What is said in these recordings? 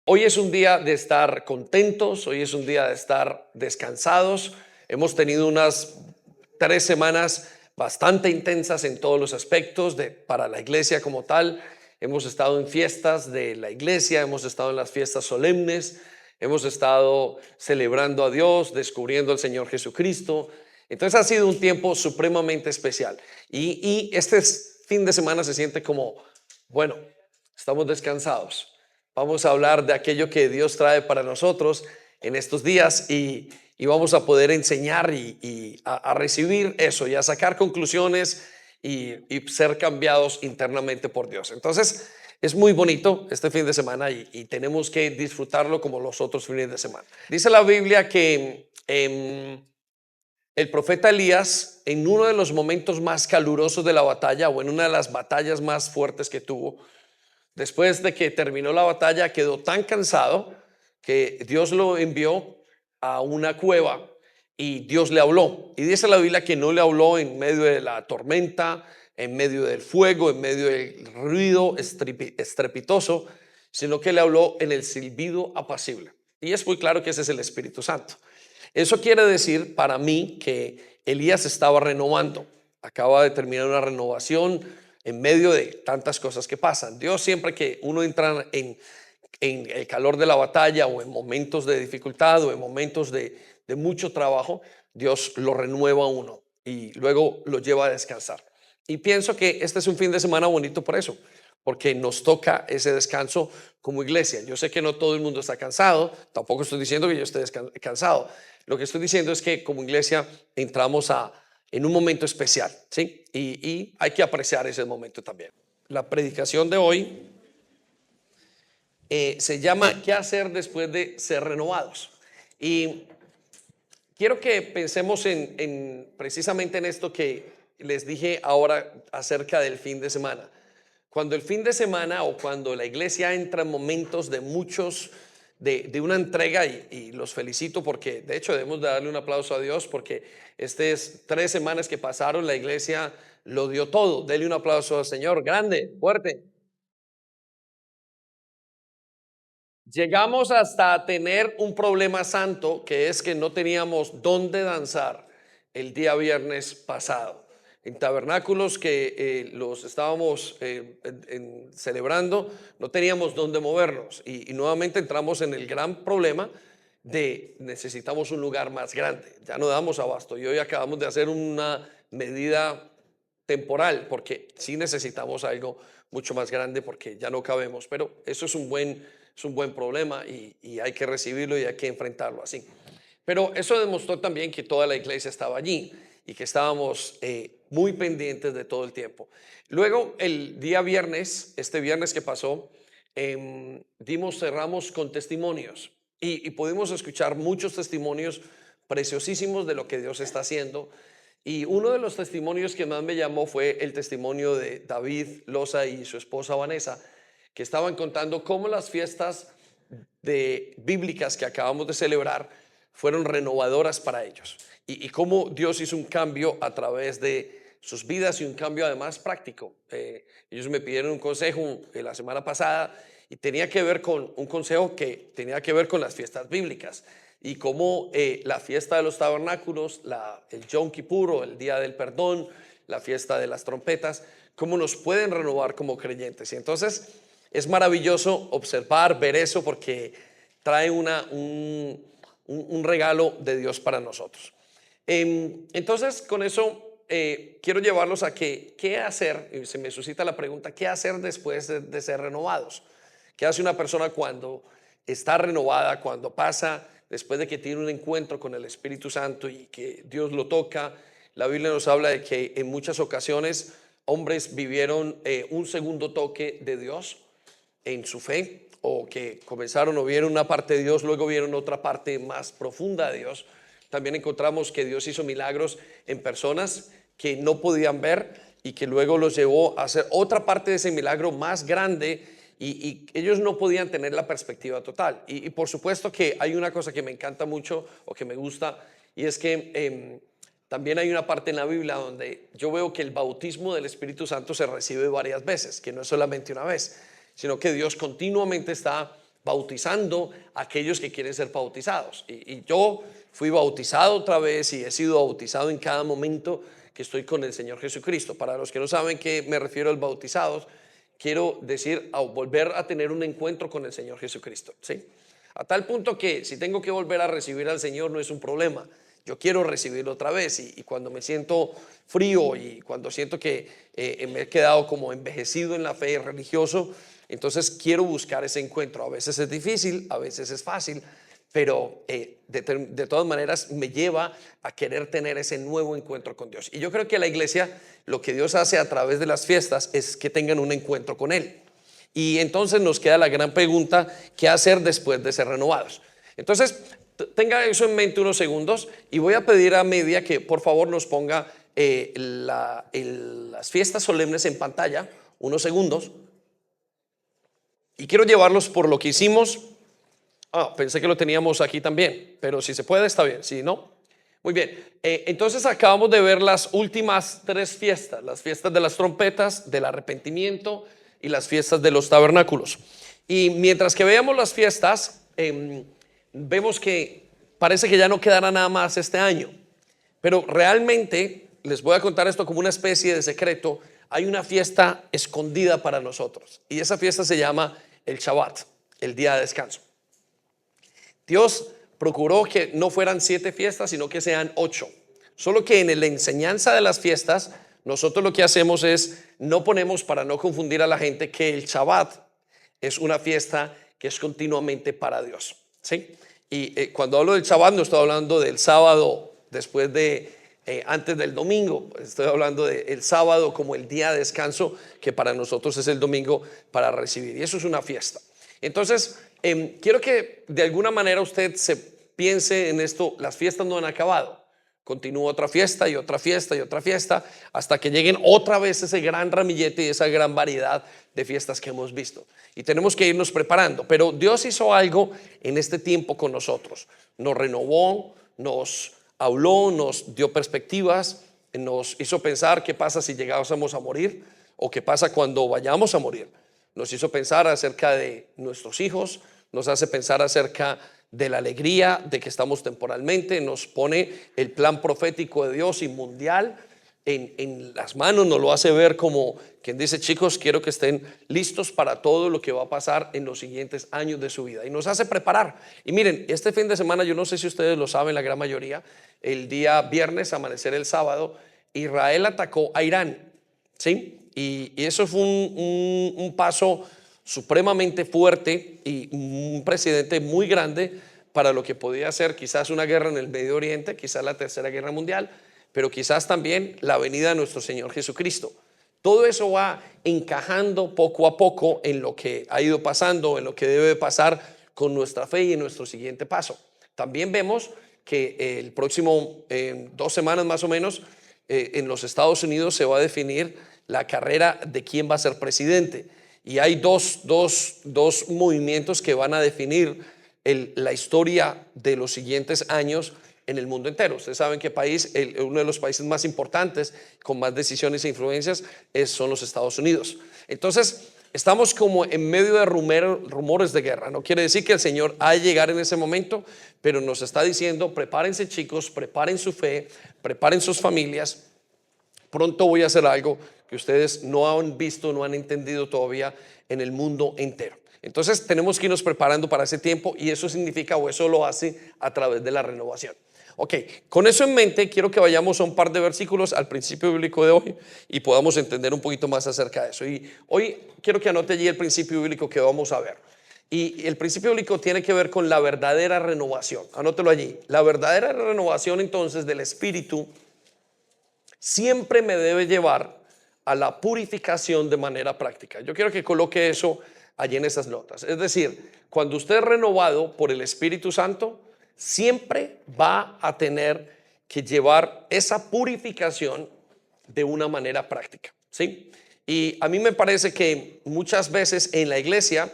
Hoy es un día de estar contentos, hoy es un día de estar descansados. Hemos tenido unas 3 semanas bastante intensas en todos los aspectos para la iglesia como tal. Hemos estado en fiestas de la iglesia, hemos estado en las fiestas solemnes, hemos estado celebrando a Dios, descubriendo al Señor Jesucristo. Entonces ha sido un tiempo supremamente especial. Y este fin de semana se siente como, bueno, estamos descansados. Vamos a hablar de aquello que Dios trae para nosotros en estos días y vamos a poder enseñar y a recibir eso y a sacar conclusiones y ser cambiados internamente por Dios. Entonces, es muy bonito este fin de semana y tenemos que disfrutarlo como los otros fines de semana. Dice la Biblia que el profeta Elías, en uno de los momentos más calurosos de la batalla o en una de las batallas más fuertes que tuvo, después de que terminó la batalla, quedó tan cansado que Dios lo envió a una cueva y Dios le habló. Y dice la Biblia que no le habló en medio de la tormenta, en medio del fuego, en medio del ruido estrepitoso, sino que le habló en el silbido apacible. Y es muy claro que ese es el Espíritu Santo. Eso quiere decir para mí que Elías estaba renovando. Acaba de terminar una renovación en medio de tantas cosas que pasan. Dios, siempre que uno entra en el calor de la batalla o en momentos de dificultad o en momentos de mucho trabajo, Dios lo renueva a uno y luego lo lleva a descansar. Y pienso que este es un fin de semana bonito por eso, porque nos toca ese descanso como iglesia. Yo sé que no todo el mundo está cansado, tampoco estoy diciendo que yo esté cansado. Lo que estoy diciendo es que como iglesia entramos en un momento especial, ¿sí? Y hay que apreciar ese momento también. La predicación de hoy se llama ¿qué hacer después de ser renovados? Y quiero que pensemos precisamente en esto que les dije ahora acerca del fin de semana. Cuando el fin de semana o cuando la iglesia entra en momentos de de una entrega y los felicito porque de hecho debemos de darle un aplauso a Dios porque estas 3 semanas que pasaron la iglesia lo dio todo. Dele un aplauso al Señor, grande, fuerte. Llegamos hasta tener un problema santo, que es que no teníamos dónde danzar el día viernes pasado. En tabernáculos que los estábamos celebrando, no teníamos dónde movernos y nuevamente entramos en el gran problema de necesitamos un lugar más grande. Ya no damos abasto y hoy acabamos de hacer una medida temporal porque sí necesitamos algo mucho más grande porque ya no cabemos, pero eso es un buen problema y hay que recibirlo y hay que enfrentarlo así. Pero eso demostró también que toda la iglesia estaba allí y que estábamos muy pendientes de todo el tiempo. Luego, el día viernes, este viernes que pasó, cerramos con testimonios y pudimos escuchar muchos testimonios preciosísimos de lo que Dios está haciendo. Y uno de los testimonios que más me llamó fue el testimonio de David Loza y su esposa Vanessa, que estaban contando cómo las fiestas bíblicas que acabamos de celebrar fueron renovadoras para ellos y cómo Dios hizo un cambio a través de sus vidas y un cambio además práctico. Ellos me pidieron un consejo la semana pasada y tenía que ver con un consejo que tenía que ver con las fiestas bíblicas y cómo la fiesta de los tabernáculos, el Yom Kippur o el Día del Perdón, la fiesta de las trompetas, cómo nos pueden renovar como creyentes. Y entonces es maravilloso observar, ver eso porque trae un regalo de Dios para nosotros. Entonces con eso quiero llevarlos a qué hacer, y se me suscita la pregunta, ¿qué hacer después de ser renovados? ¿Qué hace una persona cuando está renovada, cuando pasa, después de que tiene un encuentro con el Espíritu Santo y que Dios lo toca? La Biblia nos habla de que en muchas ocasiones hombres vivieron un segundo toque de Dios en su fe, o que comenzaron o vieron una parte de Dios, luego vieron otra parte más profunda de Dios. También encontramos que Dios hizo milagros en personas que no podían ver y que luego los llevó a hacer otra parte de ese milagro más grande y ellos no podían tener la perspectiva total. Y por supuesto que hay una cosa que me encanta mucho o que me gusta y es que también hay una parte en la Biblia donde yo veo que el bautismo del Espíritu Santo se recibe varias veces, que no es solamente una vez, sino que Dios continuamente está bautizando a aquellos que quieren ser bautizados. Y yo fui bautizado otra vez y he sido bautizado en cada momento que estoy con el Señor Jesucristo. Para los que no saben qué me refiero al bautizados, quiero decir a volver a tener un encuentro con el Señor Jesucristo, ¿sí? A tal punto que si tengo que volver a recibir al Señor no es un problema. Yo quiero recibirlo otra vez y cuando me siento frío y cuando siento que me he quedado como envejecido en la fe religioso, entonces quiero buscar ese encuentro. A veces es difícil, a veces es fácil, pero de todas maneras me lleva a querer tener ese nuevo encuentro con Dios. Y yo creo que la iglesia, lo que Dios hace a través de las fiestas es que tengan un encuentro con Él. Y entonces nos queda la gran pregunta: ¿qué hacer después de ser renovados? Entonces, tenga eso en mente unos segundos y voy a pedir a Media que por favor nos ponga las fiestas solemnes en pantalla, unos segundos. Y quiero llevarlos por lo que hicimos. Pensé que lo teníamos aquí también, pero si se puede está bien, si no, muy bien. Entonces acabamos de ver las últimas 3 fiestas: las fiestas de las trompetas, del arrepentimiento y las fiestas de los tabernáculos. Y mientras que veamos las fiestas, vemos que parece que ya no quedará nada más este año, pero realmente les voy a contar esto como una especie de secreto. Hay una fiesta escondida para nosotros y esa fiesta se llama el Shabbat, el día de descanso. Dios procuró que no fueran 7 fiestas, sino que sean 8. Solo que en la enseñanza de las fiestas, nosotros lo que hacemos es, no ponemos, para no confundir a la gente, que el Shabbat es una fiesta que es continuamente para Dios, ¿sí? Y cuando hablo del Shabbat no estoy hablando del sábado después de, antes del domingo. Estoy hablando del sábado como el día de descanso, que para nosotros es el domingo para recibir. Y eso es una fiesta. Entonces, quiero que de alguna manera usted se piense en esto: las fiestas no han acabado. Continúa otra fiesta y otra fiesta y otra fiesta hasta que lleguen otra vez ese gran ramillete y esa gran variedad de fiestas que hemos visto. Y tenemos que irnos preparando. Pero Dios hizo algo en este tiempo con nosotros. Nos renovó, nos habló, nos dio perspectivas, nos hizo pensar qué pasa si llegásemos a morir o qué pasa cuando vayamos a morir. Nos hizo pensar acerca de nuestros hijos, nos hace pensar acerca de la alegría de que estamos temporalmente, nos pone el plan profético de Dios y mundial en las manos, nos lo hace ver como quien dice: chicos, quiero que estén listos para todo lo que va a pasar en los siguientes años de su vida, y nos hace preparar. Y miren, este fin de semana, yo no sé si ustedes lo saben, la gran mayoría, el día viernes, amanecer el sábado, Israel atacó a Irán, ¿sí? Y eso fue un paso supremamente fuerte y un precedente muy grande para lo que podía ser quizás una guerra en el Medio Oriente, quizás la Tercera Guerra Mundial, pero quizás también la venida de nuestro Señor Jesucristo. Todo eso va encajando poco a poco en lo que ha ido pasando, en lo que debe pasar con nuestra fe y en nuestro siguiente paso. También vemos que el próximo 2 semanas más o menos, en los Estados Unidos se va a definir la carrera de quién va a ser presidente. Y hay dos movimientos que van a definir la historia de los siguientes años en el mundo entero. Ustedes saben que uno de los países más importantes con más decisiones e influencias son los Estados Unidos. Entonces estamos como en medio de rumores de guerra. No quiere decir que el Señor ha de llegar en ese momento, pero nos está diciendo: prepárense, chicos, preparen su fe, preparen sus familias. Pronto voy a hacer algo que ustedes no han visto, no han entendido todavía en el mundo entero. Entonces tenemos que irnos preparando para ese tiempo, y eso significa, o eso lo hace a través de la renovación. Ok, con eso en mente quiero que vayamos a un par de versículos al principio bíblico de hoy y podamos entender un poquito más acerca de eso. Y hoy quiero que anote allí el principio bíblico que vamos a ver. Y el principio bíblico tiene que ver con la verdadera renovación. Anótelo allí. La verdadera renovación entonces del espíritu siempre me debe llevar a la purificación de manera práctica. Yo quiero que coloque eso allí en esas notas. Es decir, cuando usted es renovado por el Espíritu Santo, siempre va a tener que llevar esa purificación de una manera práctica, ¿sí? Y a mí me parece que muchas veces en la iglesia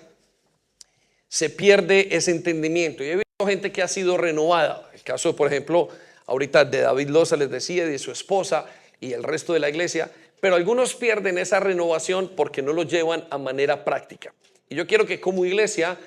se pierde ese entendimiento. Y he visto gente que ha sido renovada. El caso, por ejemplo, ahorita de David Loza, les decía, de su esposa y el resto de la iglesia. Pero algunos pierden esa renovación porque no lo llevan a manera práctica. Y yo quiero que como iglesia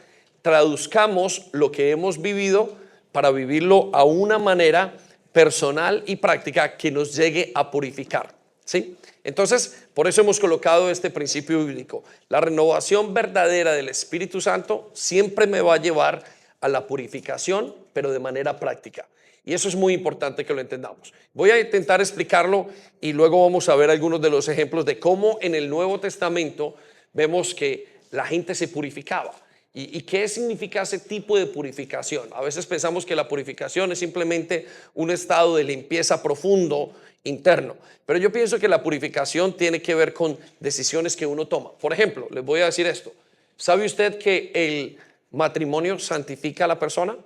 traduzcamos lo que hemos vivido para vivirlo a una manera personal y práctica que nos llegue a purificar, ¿sí? Entonces, por eso hemos colocado este principio bíblico. La renovación verdadera del Espíritu Santo siempre me va a llevar a la purificación, pero de manera práctica. Y eso es muy importante que lo entendamos. Voy a intentar explicarlo y luego vamos a ver algunos de los ejemplos de cómo en el Nuevo Testamento vemos que la gente se purificaba. ¿Y qué significa ese tipo de purificación? A veces pensamos que la purificación es simplemente un estado de limpieza profundo interno, pero yo pienso que la purificación tiene que ver con decisiones que uno toma. Por ejemplo, les voy a decir esto. ¿Sabe usted que el matrimonio santifica a la persona?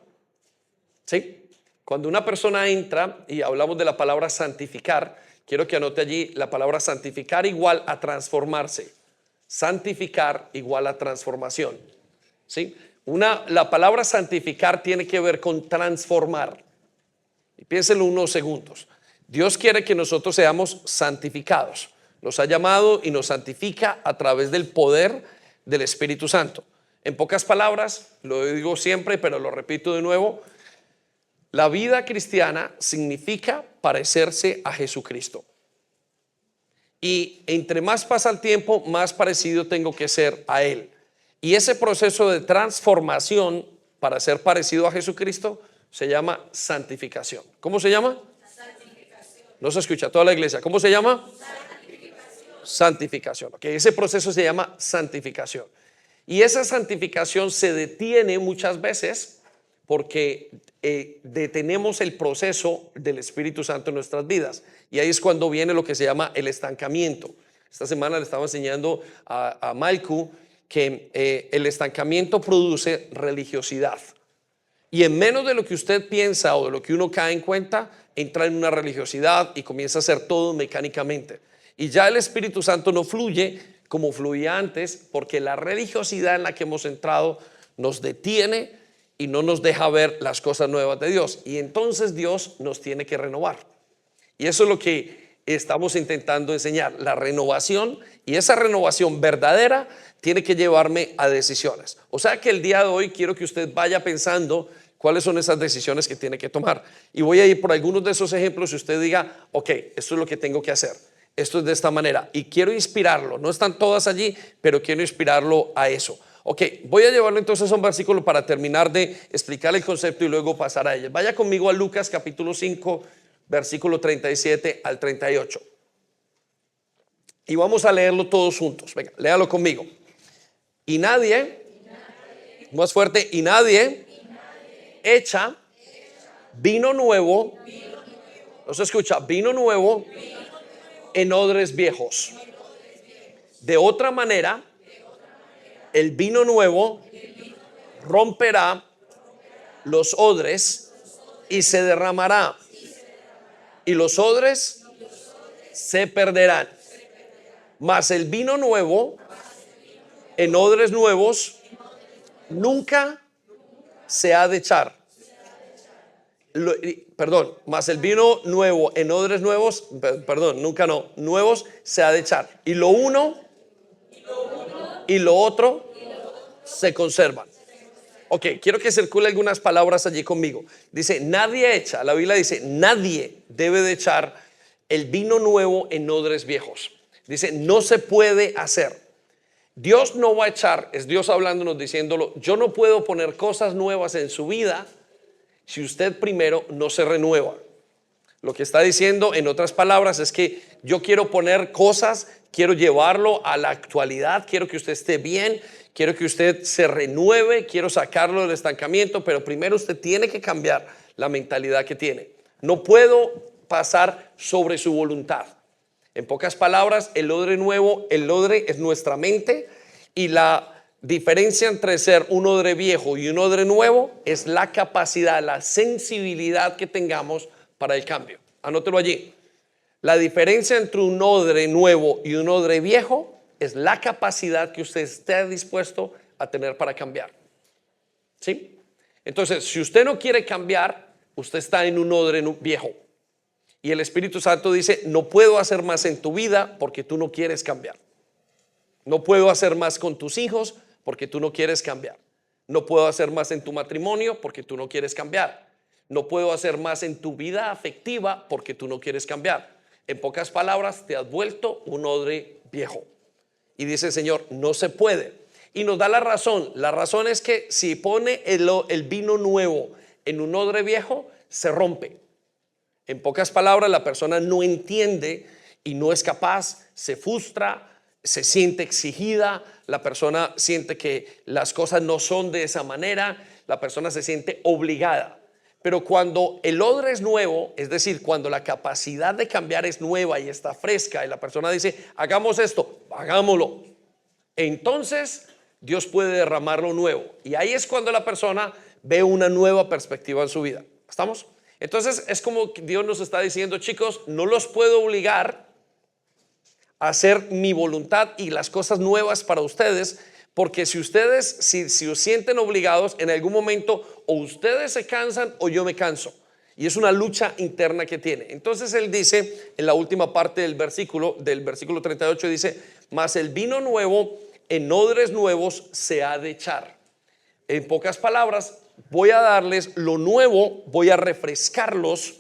¿Sí? Cuando una persona entra y hablamos de la palabra santificar, quiero que anote allí la palabra santificar igual a transformarse. Santificar igual a transformación. ¿Sí? La palabra santificar tiene que ver con transformar. Y piénsenlo unos segundos. Dios quiere que nosotros seamos santificados. Nos ha llamado y nos santifica a través del poder del Espíritu Santo. En pocas palabras, lo digo siempre, pero lo repito de nuevo, la vida cristiana significa parecerse a Jesucristo. Y entre más pasa el tiempo, más parecido tengo que ser a Él. Y ese proceso de transformación para ser parecido a Jesucristo se llama santificación. ¿Cómo se llama? Santificación. No se escucha toda la iglesia. ¿Cómo se llama? Santificación. Santificación. Okay, ese proceso se llama santificación. Y esa santificación se detiene muchas veces porque detenemos el proceso del Espíritu Santo en nuestras vidas. Y ahí es cuando viene lo que se llama el estancamiento. Esta semana le estaba enseñando a Malcu que el estancamiento produce religiosidad. Y en menos de lo que usted piensa o de lo que uno cae en cuenta, entra en una religiosidad y comienza a hacer todo mecánicamente. Y ya el Espíritu Santo no fluye como fluía antes, porque la religiosidad en la que hemos entrado nos detiene y no nos deja ver las cosas nuevas de Dios. Y entonces Dios nos tiene que renovar. Y eso es lo que estamos intentando enseñar, la renovación. Y esa renovación verdadera tiene que llevarme a decisiones. O sea que el día de hoy quiero que usted vaya pensando cuáles son esas decisiones que tiene que tomar. Y voy a ir por algunos de esos ejemplos y usted diga, ok, esto es lo que tengo que hacer. Esto es de esta manera. Y quiero inspirarlo. No están todas allí, pero quiero inspirarlo a eso. Ok, voy a llevarlo entonces a un versículo para terminar de explicar el concepto y luego pasar a ello. Vaya conmigo a Lucas capítulo 5, versículo 37 al 38. Y vamos a leerlo todos juntos. Venga, léalo conmigo. Y nadie, más fuerte, y nadie echa vino nuevo, no se escucha, vino nuevo en odres viejos. De otra manera, el vino nuevo romperá los odres y se derramará, y los odres se perderán. Mas el vino nuevo en odres nuevos nunca se ha de echar. Mas el vino nuevo en odres nuevos, nuevos se ha de echar. Y lo uno y lo otro se conservan. Ok, quiero que circule algunas palabras allí conmigo. Dice, nadie echa, la Biblia dice, nadie debe de echar el vino nuevo en odres viejos. Dice, no se puede hacer. Dios no va a echar, es Dios hablándonos diciéndolo, yo no puedo poner cosas nuevas en su vida si usted primero no se renueva. Lo que está diciendo en otras palabras es que yo quiero poner cosas, quiero llevarlo a la actualidad, quiero que usted esté bien, quiero que usted se renueve, quiero sacarlo del estancamiento, pero primero usted tiene que cambiar la mentalidad que tiene. No puedo pasar sobre su voluntad. En pocas palabras, el odre nuevo, el odre es nuestra mente, y la diferencia entre ser un odre viejo y un odre nuevo es la capacidad, la sensibilidad que tengamos para el cambio. Anótelo allí. La diferencia entre un odre nuevo y un odre viejo es la capacidad que usted esté dispuesto a tener para cambiar. ¿Sí? Entonces, si usted no quiere cambiar, usted está en un odre viejo. Y el Espíritu Santo dice, no puedo hacer más en tu vida porque tú no quieres cambiar. No puedo hacer más con tus hijos porque tú no quieres cambiar. No puedo hacer más en tu matrimonio porque tú no quieres cambiar. No puedo hacer más en tu vida afectiva porque tú no quieres cambiar. En pocas palabras, te has vuelto un odre viejo. Y dice el Señor, no se puede. Y nos da la razón. La razón es que si pone el vino nuevo en un odre viejo, se rompe. En pocas palabras, la persona no entiende y no es capaz, se frustra, se siente exigida, la persona siente que las cosas no son de esa manera, la persona se siente obligada. Pero cuando el odre es nuevo, es decir, cuando la capacidad de cambiar es nueva y está fresca y la persona dice, hagamos esto, hagámoslo, entonces Dios puede derramar lo nuevo. Y ahí es cuando la persona ve una nueva perspectiva en su vida. ¿Estamos? Entonces es como que Dios nos está diciendo, chicos, no los puedo obligar a hacer mi voluntad y las cosas nuevas para ustedes, porque si ustedes, si os sienten obligados, en algún momento o ustedes se cansan o yo me canso. Y es una lucha interna que tiene. Entonces él dice en la última parte del versículo 38, dice, mas el vino nuevo en odres nuevos se ha de echar. En pocas palabras, voy a darles lo nuevo, voy a refrescarlos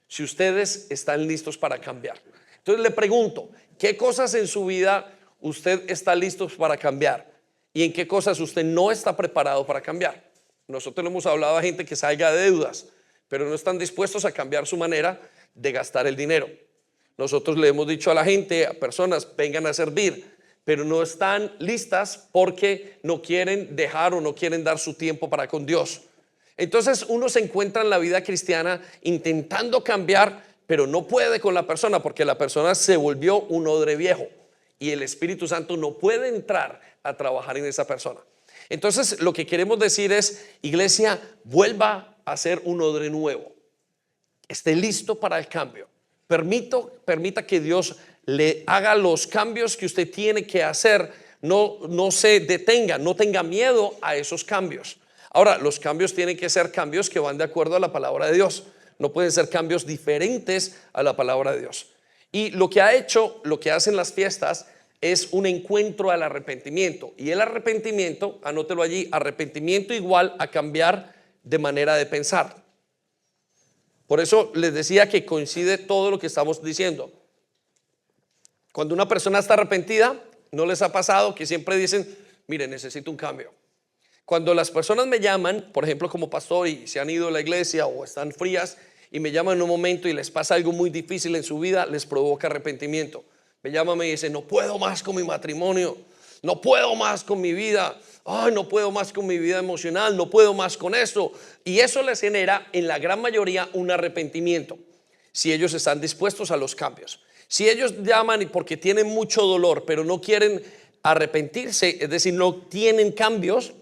si ustedes están listos para cambiar. Entonces le pregunto, ¿qué cosas en su vida usted está listo para cambiar? ¿Y en qué cosas usted no está preparado para cambiar? Nosotros le hemos hablado a gente que salga de deudas, pero no están dispuestos a cambiar su manera de gastar el dinero. Nosotros le hemos dicho a la gente, a personas, vengan a servir, pero no están listas porque no quieren dejar o no quieren dar su tiempo para con Dios. Entonces uno se encuentra en la vida cristiana intentando cambiar, pero no puede con la persona porque la persona se volvió un odre viejo y el Espíritu Santo no puede entrar a trabajar en esa persona. Entonces lo que queremos decir es, iglesia, vuelva a ser un odre nuevo, esté listo para el cambio. Permita que Dios le haga los cambios que usted tiene que hacer. No se detenga, no tenga miedo a esos cambios. Ahora, los cambios tienen que ser cambios que van de acuerdo a la palabra de Dios. No pueden ser cambios diferentes a la palabra de Dios. Y lo que hacen las fiestas es un encuentro al arrepentimiento. Y el arrepentimiento, anótelo allí, arrepentimiento igual a cambiar de manera de pensar. Por eso les decía que coincide todo lo que estamos diciendo. Cuando una persona está arrepentida, ¿no les ha pasado que siempre dicen, mire, necesito un cambio? Cuando las personas me llaman, por ejemplo, como pastor y se han ido a la iglesia o están frías y me llaman en un momento y les pasa algo muy difícil en su vida, les provoca arrepentimiento. Me llaman y me dicen, no puedo más con mi matrimonio, no puedo más con mi vida, ay, no puedo más con mi vida emocional, no puedo más con esto. Y eso les genera en la gran mayoría un arrepentimiento, si ellos están dispuestos a los cambios. Si ellos llaman porque tienen mucho dolor, pero no quieren arrepentirse, es decir, no tienen cambios,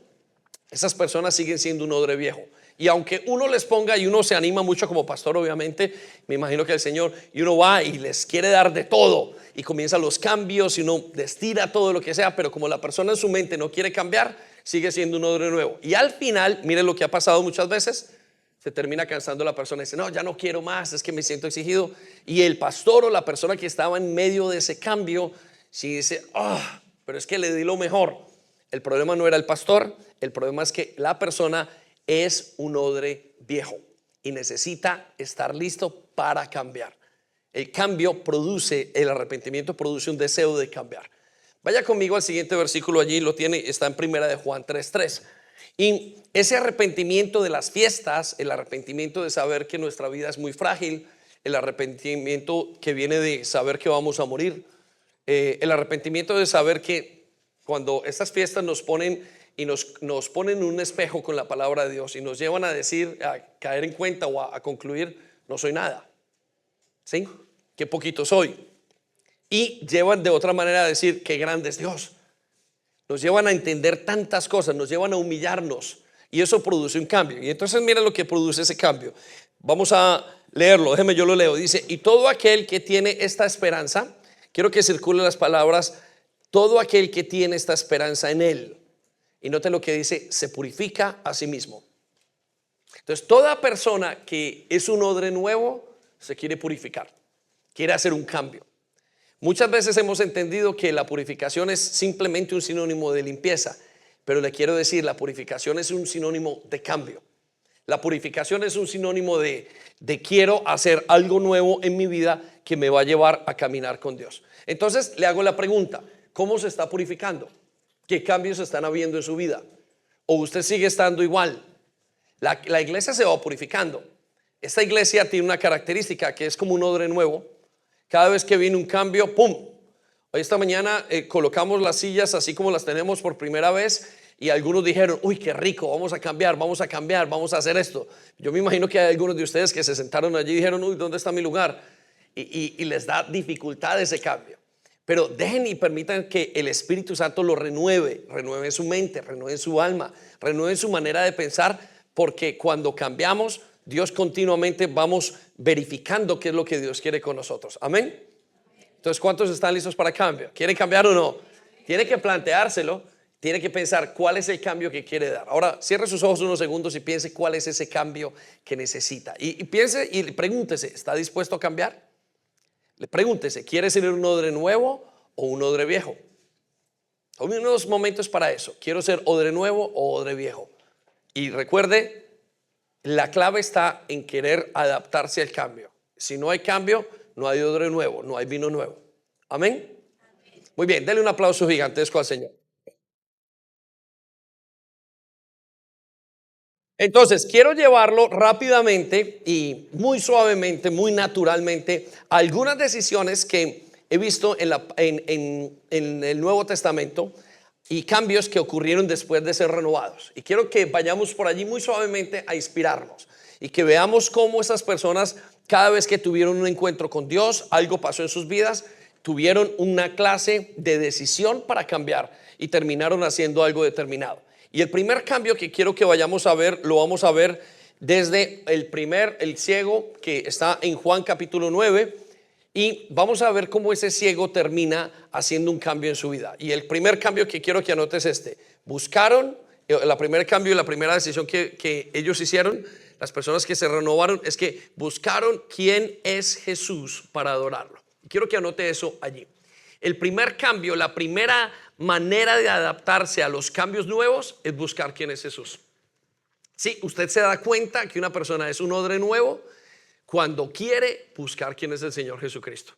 esas personas siguen siendo un odre viejo. Y aunque uno les ponga y uno se anima mucho como pastor, obviamente, me imagino que el Señor, y uno va y les quiere dar de todo y comienzan los cambios y uno les tira todo lo que sea, pero como la persona en su mente no quiere cambiar, sigue siendo un odre nuevo. Y al final, miren lo que ha pasado muchas veces, se termina cansando la persona y dice, no, ya no quiero más, es que me siento exigido. Y el pastor o la persona que estaba en medio de ese cambio, si dice, pero es que le di lo mejor. El problema no era el pastor, el problema es que la persona es un odre viejo y necesita estar listo para cambiar. El cambio produce, el arrepentimiento produce un deseo de cambiar. Vaya conmigo al siguiente versículo, allí lo tiene, está en primera de Juan 3:3. Y ese arrepentimiento de las fiestas, el arrepentimiento de saber que nuestra vida es muy frágil, el arrepentimiento que viene de saber que vamos a morir, el arrepentimiento de saber que cuando estas fiestas nos ponen y nos ponen un espejo con la palabra de Dios y nos llevan a decir, a caer en cuenta o a concluir, no soy nada, ¿sí? Qué poquito soy. Y llevan de otra manera a decir, qué grande es Dios. Nos llevan a entender tantas cosas, nos llevan a humillarnos y eso produce un cambio. Y entonces mira lo que produce ese cambio. Vamos a leerlo, déjeme yo lo leo. Dice, y todo aquel que tiene esta esperanza, quiero que circulen las palabras, todo aquel que tiene esta esperanza en Él. Y note lo que dice, se purifica a sí mismo. Entonces toda persona que es un odre nuevo se quiere purificar, quiere hacer un cambio. Muchas veces hemos entendido que la purificación es simplemente un sinónimo de limpieza, pero le quiero decir, la purificación es un sinónimo de cambio. La purificación es un sinónimo de quiero hacer algo nuevo en mi vida que me va a llevar a caminar con Dios. Entonces le hago la pregunta, ¿cómo se está purificando? ¿Qué cambios están habiendo en su vida? ¿O usted sigue estando igual? La iglesia se va purificando. Esta iglesia tiene una característica que es como un odre nuevo. Cada vez que viene un cambio, ¡pum! Hoy esta mañana colocamos las sillas así como las tenemos por primera vez y algunos dijeron, uy, qué rico, vamos a cambiar, vamos a hacer esto. Yo me imagino que hay algunos de ustedes que se sentaron allí y dijeron, uy, ¿dónde está mi lugar? Y les da dificultad ese cambio. Pero dejen y permitan que el Espíritu Santo lo renueve su mente, renueve su alma, renueve su manera de pensar, porque cuando cambiamos, Dios continuamente vamos verificando qué es lo que Dios quiere con nosotros. Amén. Entonces, ¿cuántos están listos para cambio? ¿Quieren cambiar o no? Tiene que planteárselo, tiene que pensar cuál es el cambio que quiere dar. Ahora, cierre sus ojos unos segundos y piense cuál es ese cambio que necesita. Y piense y pregúntese, ¿está dispuesto a cambiar? Le pregúntese, ¿quiere ser un odre nuevo o un odre viejo? Tome unos momentos para eso. ¿Quiero ser odre nuevo o odre viejo? Y recuerde, la clave está en querer adaptarse al cambio. Si no hay cambio, no hay odre nuevo, no hay vino nuevo. Amén. Muy bien, denle un aplauso gigantesco al Señor. Entonces, quiero llevarlo rápidamente y muy suavemente, muy naturalmente, a algunas decisiones que he visto en el Nuevo Testamento y cambios que ocurrieron después de ser renovados. Y quiero que vayamos por allí muy suavemente a inspirarnos y que veamos cómo esas personas, cada vez que tuvieron un encuentro con Dios, algo pasó en sus vidas, tuvieron una clase de decisión para cambiar y terminaron haciendo algo determinado. Y el primer cambio que quiero que vayamos a ver, lo vamos a ver desde el ciego que está en Juan capítulo 9, y vamos a ver cómo ese ciego termina haciendo un cambio en su vida. Y el primer cambio que quiero que anotes es este. Buscaron, el primer cambio y la primera decisión que ellos hicieron, las personas que se renovaron, es que buscaron quién es Jesús para adorarlo. Quiero que anote eso allí. El primer cambio, la primera manera de adaptarse a los cambios nuevos es buscar quién es Jesús. Sí, usted se da cuenta que una persona es un odre nuevo cuando quiere buscar quién es el Señor Jesucristo.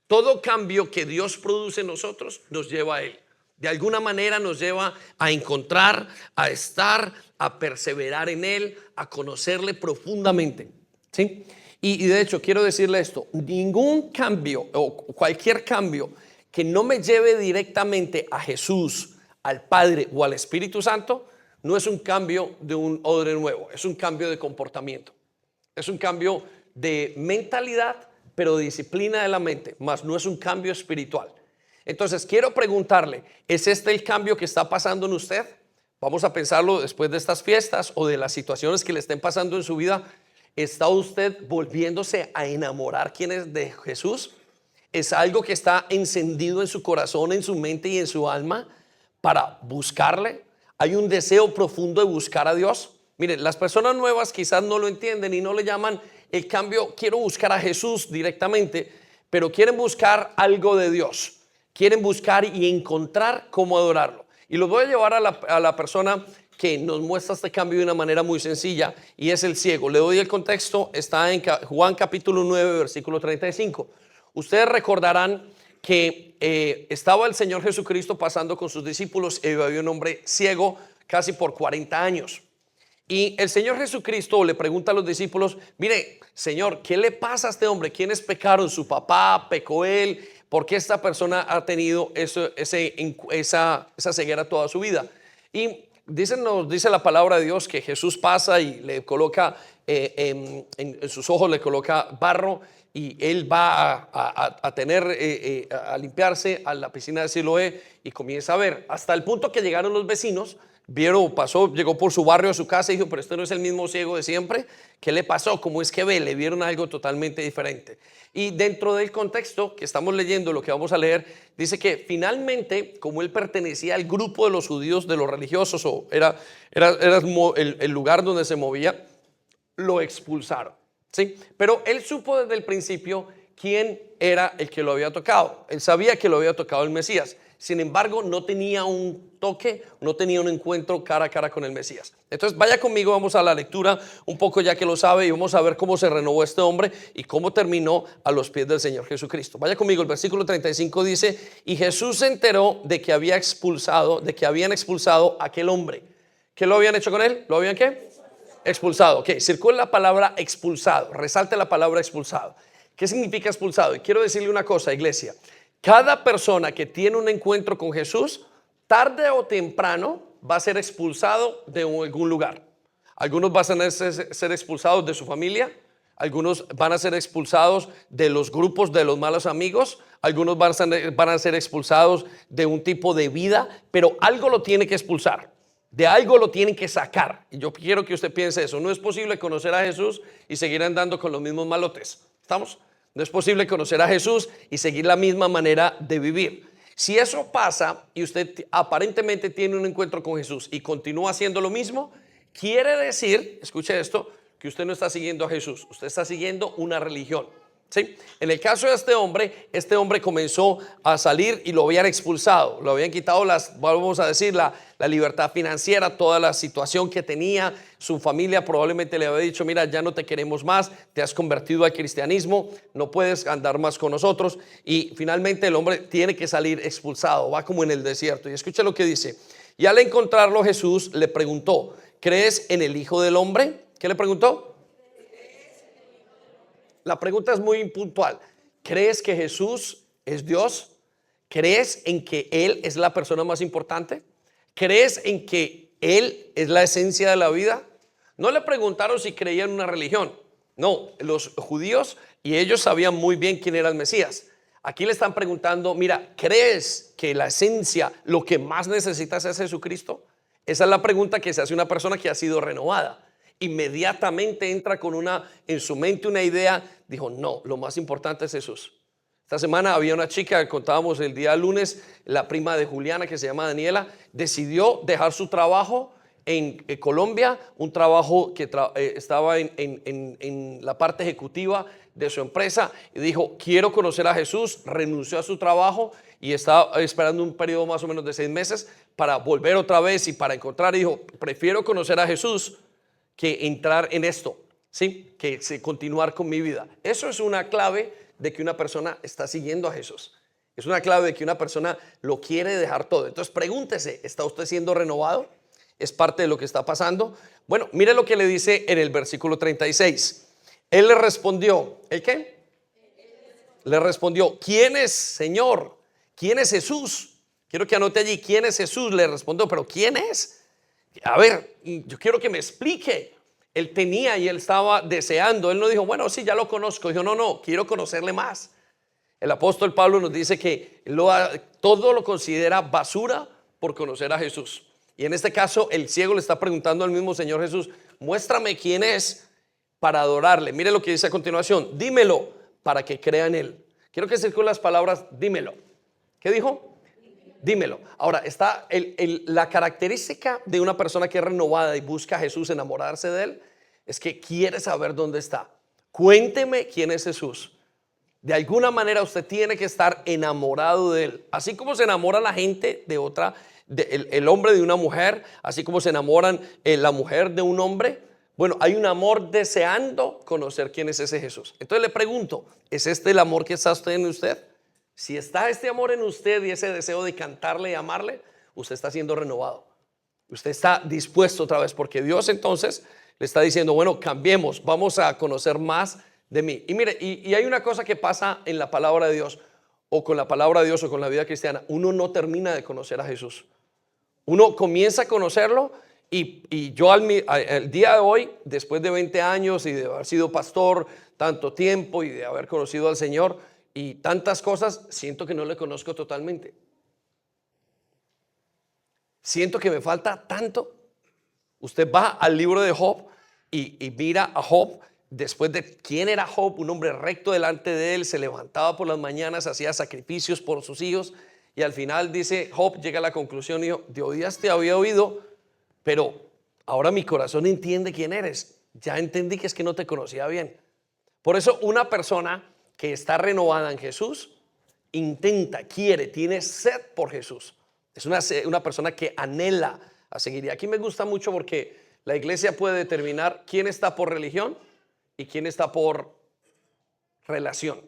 Todo cambio que Dios produce en nosotros nos lleva a Él. De alguna manera nos lleva a encontrar, a estar, a perseverar en Él, a conocerle profundamente. ¿Sí? Y de hecho quiero decirle esto, ningún cambio o cualquier cambio que no me lleve directamente a Jesús, al Padre o al Espíritu Santo, no es un cambio de un odre nuevo, es un cambio de comportamiento, es un cambio de mentalidad, pero de disciplina de la mente, más no es un cambio espiritual. Entonces quiero preguntarle, ¿es este el cambio que está pasando en usted? Vamos a pensarlo después de estas fiestas o de las situaciones que le estén pasando en su vida. ¿Está usted volviéndose a enamorar quién es de Jesús? ¿Es algo que está encendido en su corazón, en su mente y en su alma para buscarle? ¿Hay un deseo profundo de buscar a Dios? Miren, las personas nuevas quizás no lo entienden y no le llaman el cambio, quiero buscar a Jesús directamente, pero quieren buscar algo de Dios. Quieren buscar y encontrar cómo adorarlo. Y lo voy a llevar a la persona que nos muestra este cambio de una manera muy sencilla, y es el ciego. Le doy el contexto, está en Juan capítulo 9, versículo 35. Ustedes recordarán que estaba el Señor Jesucristo pasando con sus discípulos y había un hombre ciego casi por 40 años. Y el Señor Jesucristo le pregunta a los discípulos, mire, Señor, ¿qué le pasa a este hombre? ¿Quiénes pecaron? ¿Su papá? ¿Pecó él? ¿Por qué esta persona ha tenido esa ceguera toda su vida? Y nos dice la palabra de Dios que Jesús pasa y le coloca en sus ojos, le coloca barro, y él va a limpiarse a la piscina de Siloé y comienza a ver, hasta el punto que llegaron los vecinos, llegó por su barrio a su casa y dijo, pero este no es el mismo ciego de siempre, ¿qué le pasó? ¿Cómo es que ve? Le vieron algo totalmente diferente. Y dentro del contexto que estamos leyendo, lo que vamos a leer, dice que finalmente, como él pertenecía al grupo de los judíos, de los religiosos, o era el lugar donde se movía, lo expulsaron. ¿Sí? Pero él supo desde el principio quién era el que lo había tocado. Él sabía que lo había tocado el Mesías. Sin embargo, no tenía un toque, no tenía un encuentro cara a cara con el Mesías. Entonces vaya conmigo, vamos a la lectura un poco ya que lo sabe, y vamos a ver cómo se renovó este hombre y cómo terminó a los pies del Señor Jesucristo. Vaya conmigo, el versículo 35 dice: y Jesús se enteró de que habían expulsado a aquel hombre. ¿Qué lo habían hecho con él? ¿Lo habían qué? Expulsado. Ok, circula la palabra expulsado, resalte la palabra expulsado. ¿Qué significa expulsado? Y quiero decirle una cosa, iglesia. Cada persona que tiene un encuentro con Jesús, tarde o temprano va a ser expulsado de algún lugar. Algunos van a ser expulsados de su familia, algunos van a ser expulsados de los grupos de los malos amigos, algunos van a ser expulsados de un tipo de vida, pero algo lo tiene que expulsar. De algo lo tienen que sacar. Y yo quiero que usted piense eso. No es posible conocer a Jesús y seguir andando con los mismos malotes. ¿Estamos? No es posible conocer a Jesús y seguir la misma manera de vivir. Si eso pasa y usted aparentemente tiene un encuentro con Jesús y continúa haciendo lo mismo, quiere decir, escuche esto, que usted no está siguiendo a Jesús. Usted está siguiendo una religión. ¿Sí? En el caso de este hombre comenzó a salir y lo habían expulsado, lo habían quitado vamos a decir, la libertad financiera, toda la situación que tenía. Su familia probablemente le había dicho: mira, ya no te queremos más, te has convertido al cristianismo, no puedes andar más con nosotros. Y finalmente el hombre tiene que salir expulsado, va como en el desierto. Y escucha lo que dice: y al encontrarlo, Jesús le preguntó: ¿crees en el Hijo del Hombre? ¿Qué le preguntó? La pregunta es muy impuntual. ¿Crees que Jesús es Dios? ¿Crees en que Él es la persona más importante? ¿Crees en que Él es la esencia de la vida? No le preguntaron si creía en una religión. No, los judíos y ellos sabían muy bien quién era el Mesías. Aquí le están preguntando: mira, ¿crees que la esencia, lo que más necesitas es Jesucristo? Esa es la pregunta que se hace una persona que ha sido renovada. Inmediatamente entra con en su mente una idea. Dijo: no, lo más importante es Jesús. Esta semana había una chica, contábamos el día lunes, la prima de Juliana, que se llama Daniela, decidió dejar su trabajo en Colombia, un trabajo que estaba en la parte ejecutiva de su empresa, y dijo: quiero conocer a Jesús. Renunció a su trabajo y estaba esperando un periodo más o menos de 6 meses para volver otra vez y para encontrar. Y dijo: prefiero conocer a Jesús que entrar en esto, ¿sí? Que continuar con mi vida. Eso es una clave de que una persona está siguiendo a Jesús. Es una clave de que una persona lo quiere dejar todo. Entonces pregúntese: ¿está usted siendo renovado? ¿Es parte de lo que está pasando? Bueno, mire lo que le dice en el versículo 36. Él le respondió: ¿el qué? Le respondió: ¿quién es, Señor? ¿Quién es Jesús? Quiero que anote allí: ¿quién es Jesús? Le respondió. ¿Pero quién es? A ver, yo quiero que me explique. Él tenía y él estaba deseando. Él no dijo: bueno, sí, ya lo conozco. Dijo: no, quiero conocerle más. El apóstol Pablo nos dice que todo lo considera basura por conocer a Jesús. Y en este caso el ciego le está preguntando al mismo Señor Jesús: muéstrame quién es para adorarle. Mire lo que dice a continuación: dímelo para que crea en él. Quiero que circulen las palabras dímelo. ¿Qué dijo? Dímelo. Ahora, está la característica de una persona que es renovada y busca a Jesús, enamorarse de él, es que quiere saber dónde está. Cuénteme quién es Jesús. De alguna manera usted tiene que estar enamorado de él. Así como se enamora la gente de otra, el hombre de una mujer, así como se enamoran la mujer de un hombre. Bueno, hay un amor deseando conocer quién es ese Jesús. Entonces le pregunto: ¿es este el amor que está usted en usted? Si está este amor en usted y ese deseo de cantarle y amarle, usted está siendo renovado. Usted está dispuesto otra vez, porque Dios entonces le está diciendo: bueno, cambiemos, vamos a conocer más de mí. Y mire, y hay una cosa que pasa en la palabra de Dios, o con la palabra de Dios, o con la vida cristiana. Uno no termina de conocer a Jesús. Uno comienza a conocerlo y yo al día de hoy, después de 20 años y de haber sido pastor tanto tiempo y de haber conocido al Señor y tantas cosas, siento que no le conozco totalmente. Siento que me falta tanto. Usted va al libro de Job y mira a Job. Después de quién era Job, un hombre recto delante de él, se levantaba por las mañanas, hacía sacrificios por sus hijos, y al final dice Job, llega a la conclusión: y de oídas te había oído, pero ahora mi corazón entiende quién eres. Ya entendí que es que no te conocía bien. Por eso una persona que está renovada en Jesús, intenta, quiere, tiene sed por Jesús. Es una persona que anhela a seguir. Y aquí me gusta mucho porque la iglesia puede determinar quién está por religión y quién está por relación.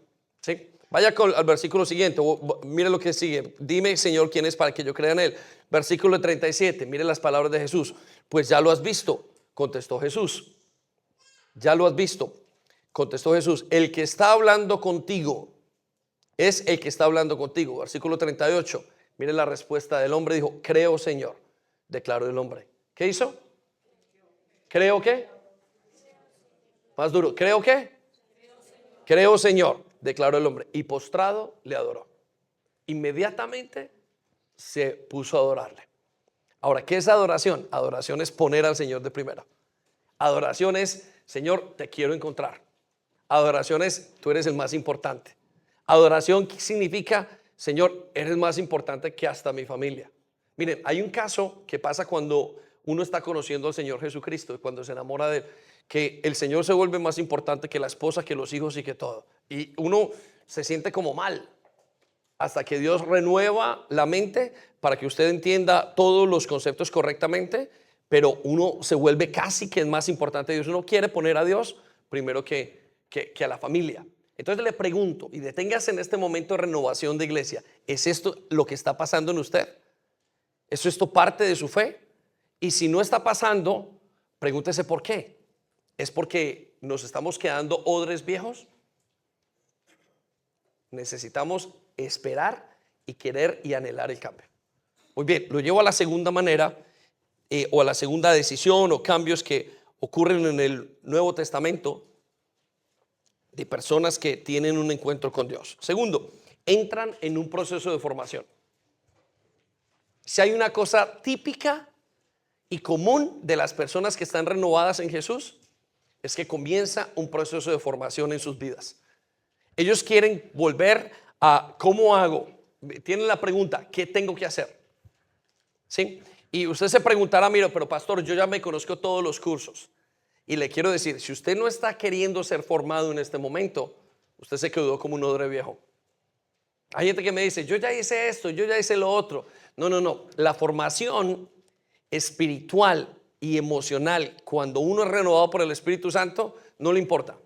¿Sí? Vaya al versículo siguiente, mire lo que sigue. Dime, Señor, quién es para que yo crea en él. Versículo 37, mire las palabras de Jesús. Pues ya lo has visto, contestó Jesús. Ya lo has visto, contestó Jesús. El que está hablando contigo es el que está hablando contigo. Versículo 38, mire la respuesta del hombre. Dijo, creo, Señor, declaró el hombre. ¿Qué hizo? ¿Creo qué? Más duro, ¿creo qué? Creo, Señor, declaró el hombre, y postrado le adoró. Inmediatamente se puso a adorarle. Ahora, ¿qué es adoración? Adoración es poner al Señor de primera. Adoración es, Señor, te quiero encontrar. Adoración es, tú eres el más importante. Adoración significa, Señor, eres más importante que hasta mi familia. Miren, hay un caso que pasa cuando uno está conociendo al Señor Jesucristo, cuando se enamora de él, que el Señor se vuelve más importante que la esposa, que los hijos y que todo. Y uno se siente como mal hasta que Dios renueva la mente para que usted entienda todos los conceptos correctamente, pero uno se vuelve casi que es más importante de Dios. Uno quiere poner a Dios primero que a la familia. Entonces le pregunto, y deténgase en este momento de renovación de iglesia, ¿es esto lo que está pasando en usted? ¿Es esto parte de su fe? Y si no está pasando, pregúntese por qué. ¿Es porque nos estamos quedando odres viejos? Necesitamos esperar y querer y anhelar el cambio. Muy bien, lo llevo a la segunda manera o a la segunda decisión o cambios que ocurren en el Nuevo Testamento de personas que tienen un encuentro con Dios. Segundo, entran en un proceso de formación. Si hay una cosa típica y común de las personas que están renovadas en Jesús, es que comienza un proceso de formación en sus vidas. Ellos quieren volver a ¿cómo hago? Tienen la pregunta, ¿qué tengo que hacer? ¿Sí? Y usted se preguntará, mira, pero pastor, yo ya me conozco todos los cursos. Y le quiero decir, si usted no está queriendo ser formado en este momento, usted se quedó como un odre viejo. Hay gente que me dice, yo ya hice esto, yo ya hice lo otro. No. La formación espiritual y emocional, cuando uno es renovado por el Espíritu Santo, no le importa.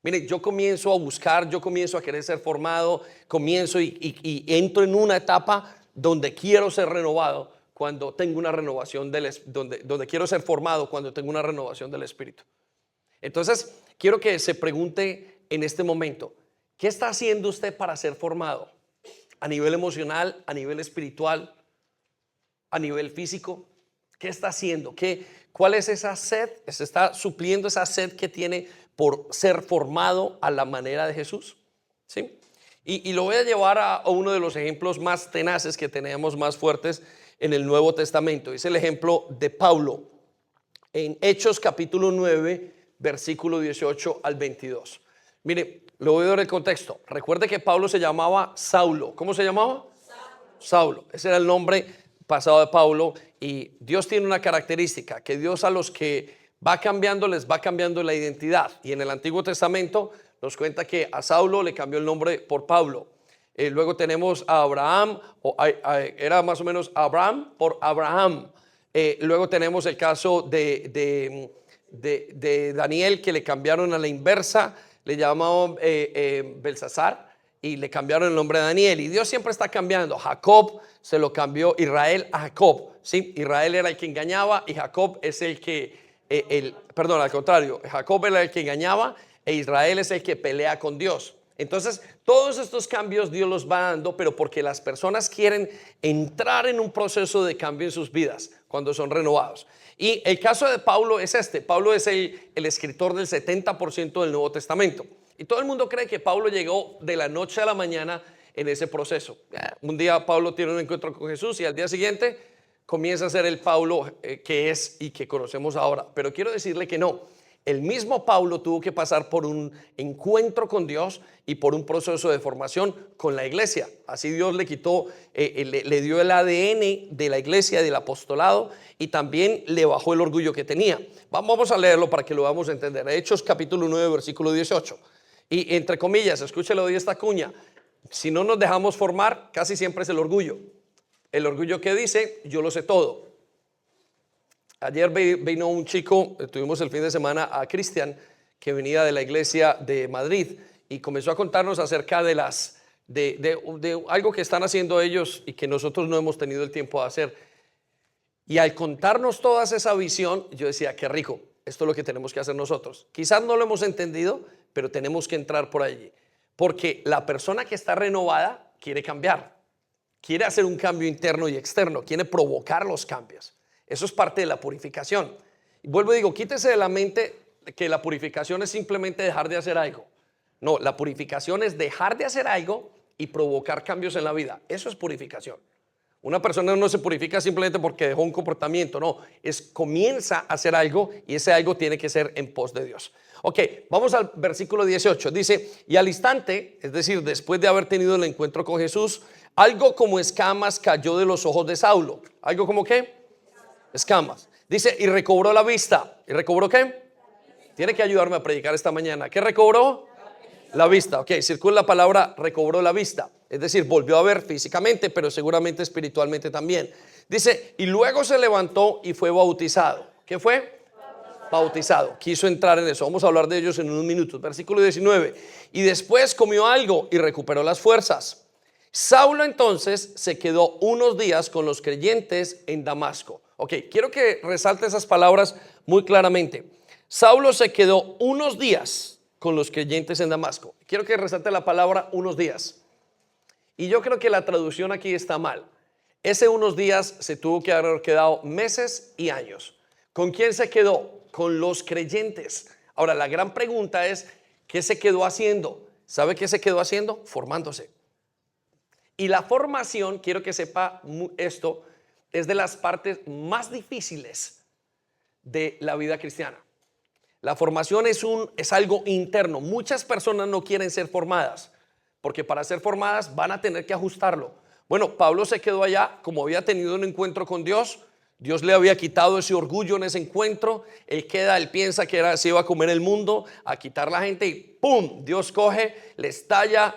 Mire, yo comienzo a buscar, yo comienzo a querer ser formado, comienzo y entro en una etapa donde quiero ser renovado cuando tengo una renovación donde quiero ser formado cuando tengo una renovación del Espíritu. Entonces, quiero que se pregunte en este momento, ¿qué está haciendo usted para ser formado? A nivel emocional, a nivel espiritual, a nivel físico. ¿Qué está haciendo? ¿Cuál es esa sed? ¿Se está supliendo esa sed que tiene por ser formado a la manera de Jesús? ¿Sí? Y lo voy a llevar a uno de los ejemplos más tenaces que tenemos, más fuertes en el Nuevo Testamento. Es el ejemplo de Pablo en Hechos capítulo 9, versículo 18 al 22. Mire, le voy a dar el contexto. Recuerde que Pablo se llamaba Saulo. ¿Cómo se llamaba? Saulo. Ese era el nombre pasado de Pablo. Y Dios tiene una característica, que Dios a los que va cambiando les va cambiando la identidad. Y en el Antiguo Testamento nos cuenta que a Saulo le cambió el nombre por Pablo. Luego tenemos a Abraham, era más o menos Abraham por Abraham. Luego tenemos el caso de Daniel, que le cambiaron a la inversa, le llamaban Belsasar y le cambiaron el nombre de Daniel. Y Dios siempre está cambiando. Jacob se lo cambió Israel a Jacob. ¿Sí? Israel era el que engañaba y Jacob es el que, perdón, al contrario, Jacob era el que engañaba e Israel es el que pelea con Dios. Entonces, todos estos cambios Dios los va dando, pero porque las personas quieren entrar en un proceso de cambio en sus vidas cuando son renovados. Y el caso de Pablo es este. Pablo es el escritor del 70% del Nuevo Testamento. Y todo el mundo cree que Pablo llegó de la noche a la mañana en ese proceso. Un día Pablo tiene un encuentro con Jesús y al día siguiente comienza a ser el Pablo que es y que conocemos ahora. Pero quiero decirle que no. El mismo Pablo tuvo que pasar por un encuentro con Dios y por un proceso de formación con la iglesia. Así Dios le quitó, le dio el ADN de la iglesia, del apostolado, y también le bajó el orgullo que tenía. Vamos a leerlo para que lo vamos a entender. Hechos capítulo 9, versículo 18. Y entre comillas, escúchelo de esta cuña, si no nos dejamos formar, casi siempre es el orgullo. El orgullo que dice, yo lo sé todo. Ayer vino un chico, tuvimos el fin de semana a Cristian, que venía de la iglesia de Madrid y comenzó a contarnos acerca de algo que están haciendo ellos y que nosotros no hemos tenido el tiempo de hacer. Y al contarnos toda esa visión, yo decía, qué rico, esto es lo que tenemos que hacer nosotros. Quizás no lo hemos entendido, pero tenemos que entrar por allí. Porque la persona que está renovada quiere cambiar, quiere hacer un cambio interno y externo, quiere provocar los cambios. Eso es parte de la purificación. Y vuelvo y digo, quítese de la mente que la purificación es simplemente dejar de hacer algo. No, la purificación es dejar de hacer algo y provocar cambios en la vida. Eso es purificación. Una persona no se purifica simplemente porque dejó un comportamiento, no, comienza a hacer algo y ese algo tiene que ser en pos de Dios. Ok, vamos al versículo 18, dice, y al instante, es decir, después de haber tenido el encuentro con Jesús, algo como escamas cayó de los ojos de Saulo. ¿Algo como qué? Escamas. Dice, y recobró la vista. ¿Y recobró qué? Tiene que ayudarme a predicar esta mañana. ¿Qué recobró? La vista. Ok, circula la palabra recobró la vista. Es decir, volvió a ver físicamente, pero seguramente espiritualmente también. Dice, y luego se levantó y fue bautizado. ¿Qué fue? Bautizado. Quiso entrar en eso. Vamos a hablar de ellos en unos minutos. Versículo 19. Y después comió algo y recuperó las fuerzas. Saulo entonces se quedó unos días con los creyentes en Damasco. Ok, quiero que resalte esas palabras muy claramente. Saulo se quedó unos días con los creyentes en Damasco. Quiero que resalte la palabra unos días. Y yo creo que la traducción aquí está mal. Ese unos días se tuvo que haber quedado meses y años. ¿Con quién se quedó? Con los creyentes. Ahora, la gran pregunta es, ¿qué se quedó haciendo? ¿Sabe qué se quedó haciendo? Formándose. Y la formación, quiero que sepa esto, es de las partes más difíciles de la vida cristiana. La formación es algo interno. Muchas personas no quieren ser formadas, porque para ser formadas van a tener que ajustarlo. Bueno, Pablo se quedó allá, como había tenido un encuentro con Dios. Dios le había quitado ese orgullo en ese encuentro. Él piensa que se iba a comer el mundo, a quitar la gente y ¡pum! Dios coge, le estalla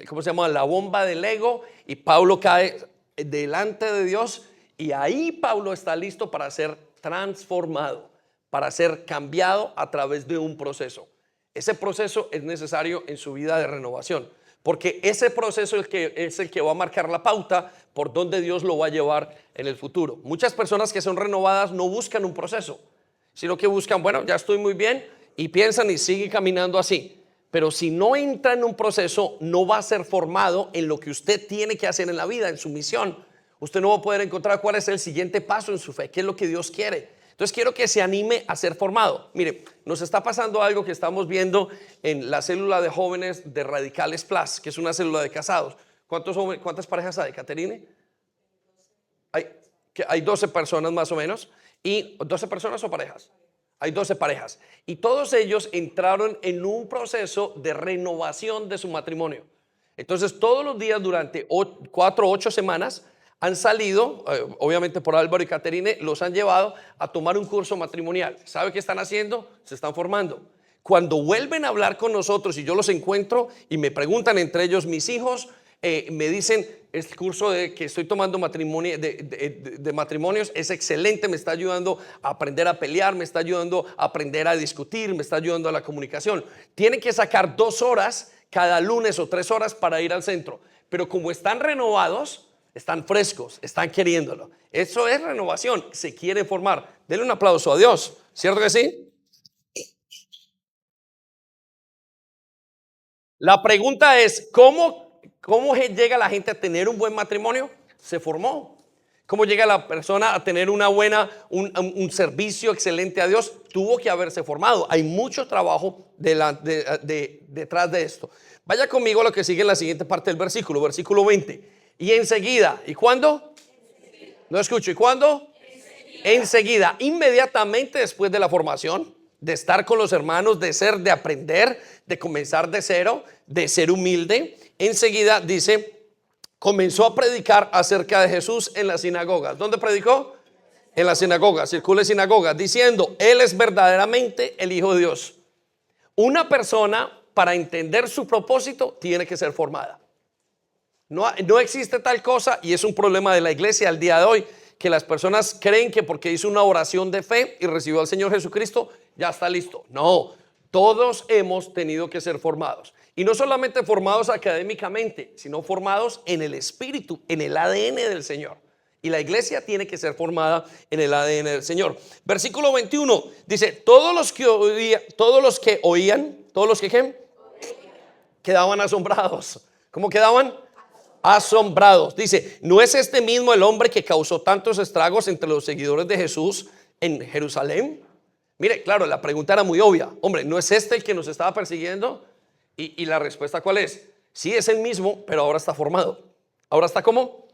¿cómo se llama? La bomba del ego y Pablo cae delante de Dios y ahí Pablo está listo para ser transformado, para ser cambiado a través de un proceso. Ese proceso es necesario en su vida de renovación, porque ese proceso es el que va a marcar la pauta por donde Dios lo va a llevar en el futuro. Muchas personas que son renovadas no buscan un proceso, sino que buscan, bueno, ya estoy muy bien y piensan y siguen caminando así. Pero si no entra en un proceso, no va a ser formado en lo que usted tiene que hacer en la vida, en su misión. Usted no va a poder encontrar cuál es el siguiente paso en su fe, qué es lo que Dios quiere. Entonces quiero que se anime a ser formado. Mire, nos está pasando algo que estamos viendo en la célula de jóvenes de Radicales Plus, que es una célula de casados. ¿Cuántas parejas hay, Caterine? Hay 12 personas más o menos. ¿Y 12 personas o parejas? Hay 12 parejas. Y todos ellos entraron en un proceso de renovación de su matrimonio. Entonces todos los días durante 4 o 8 semanas han salido, obviamente por Álvaro y Caterine, los han llevado a tomar un curso matrimonial. ¿Sabe qué están haciendo? Se están formando. Cuando vuelven a hablar con nosotros y yo los encuentro y me preguntan entre ellos mis hijos, me dicen, este curso que estoy tomando de matrimonios es excelente, me está ayudando a aprender a pelear, me está ayudando a aprender a discutir, me está ayudando a la comunicación. Tienen que sacar 2 horas cada lunes o 3 horas para ir al centro, pero como están renovados, están frescos, están queriéndolo. Eso es renovación, se quiere formar. Denle un aplauso a Dios, ¿cierto que sí? La pregunta es, ¿cómo llega la gente a tener un buen matrimonio? Se formó. ¿Cómo llega la persona a tener un servicio excelente a Dios? Tuvo que haberse formado. Hay mucho trabajo detrás de esto. Vaya conmigo a lo que sigue en la siguiente parte del versículo 20. Y enseguida, ¿y cuándo? No escucho, ¿y cuándo? Enseguida, inmediatamente después de la formación, de estar con los hermanos, de aprender, de comenzar de cero, de ser humilde. Enseguida dice, comenzó a predicar acerca de Jesús en las sinagogas. ¿Dónde predicó? En las sinagogas, circula sinagogas, diciendo, Él es verdaderamente el Hijo de Dios. Una persona, para entender su propósito, tiene que ser formada. No existe tal cosa, y es un problema de la iglesia al día de hoy, que las personas creen que porque hizo una oración de fe y recibió al Señor Jesucristo, ya está listo. No, todos hemos tenido que ser formados. Y no solamente formados académicamente, sino formados en el espíritu, en el ADN del Señor. Y la iglesia tiene que ser formada en el ADN del Señor. Versículo 21 dice, todos los que oían, ¿qué? Quedaban asombrados. ¿Cómo quedaban? Asombrados. Dice, ¿no es este mismo el hombre que causó tantos estragos entre los seguidores de Jesús en Jerusalén? Mire, claro, la pregunta era muy obvia. Hombre, ¿no es este el que nos estaba persiguiendo? Y la respuesta, ¿cuál es? Sí, es el mismo, pero ahora está formado. ¿Ahora está cómo?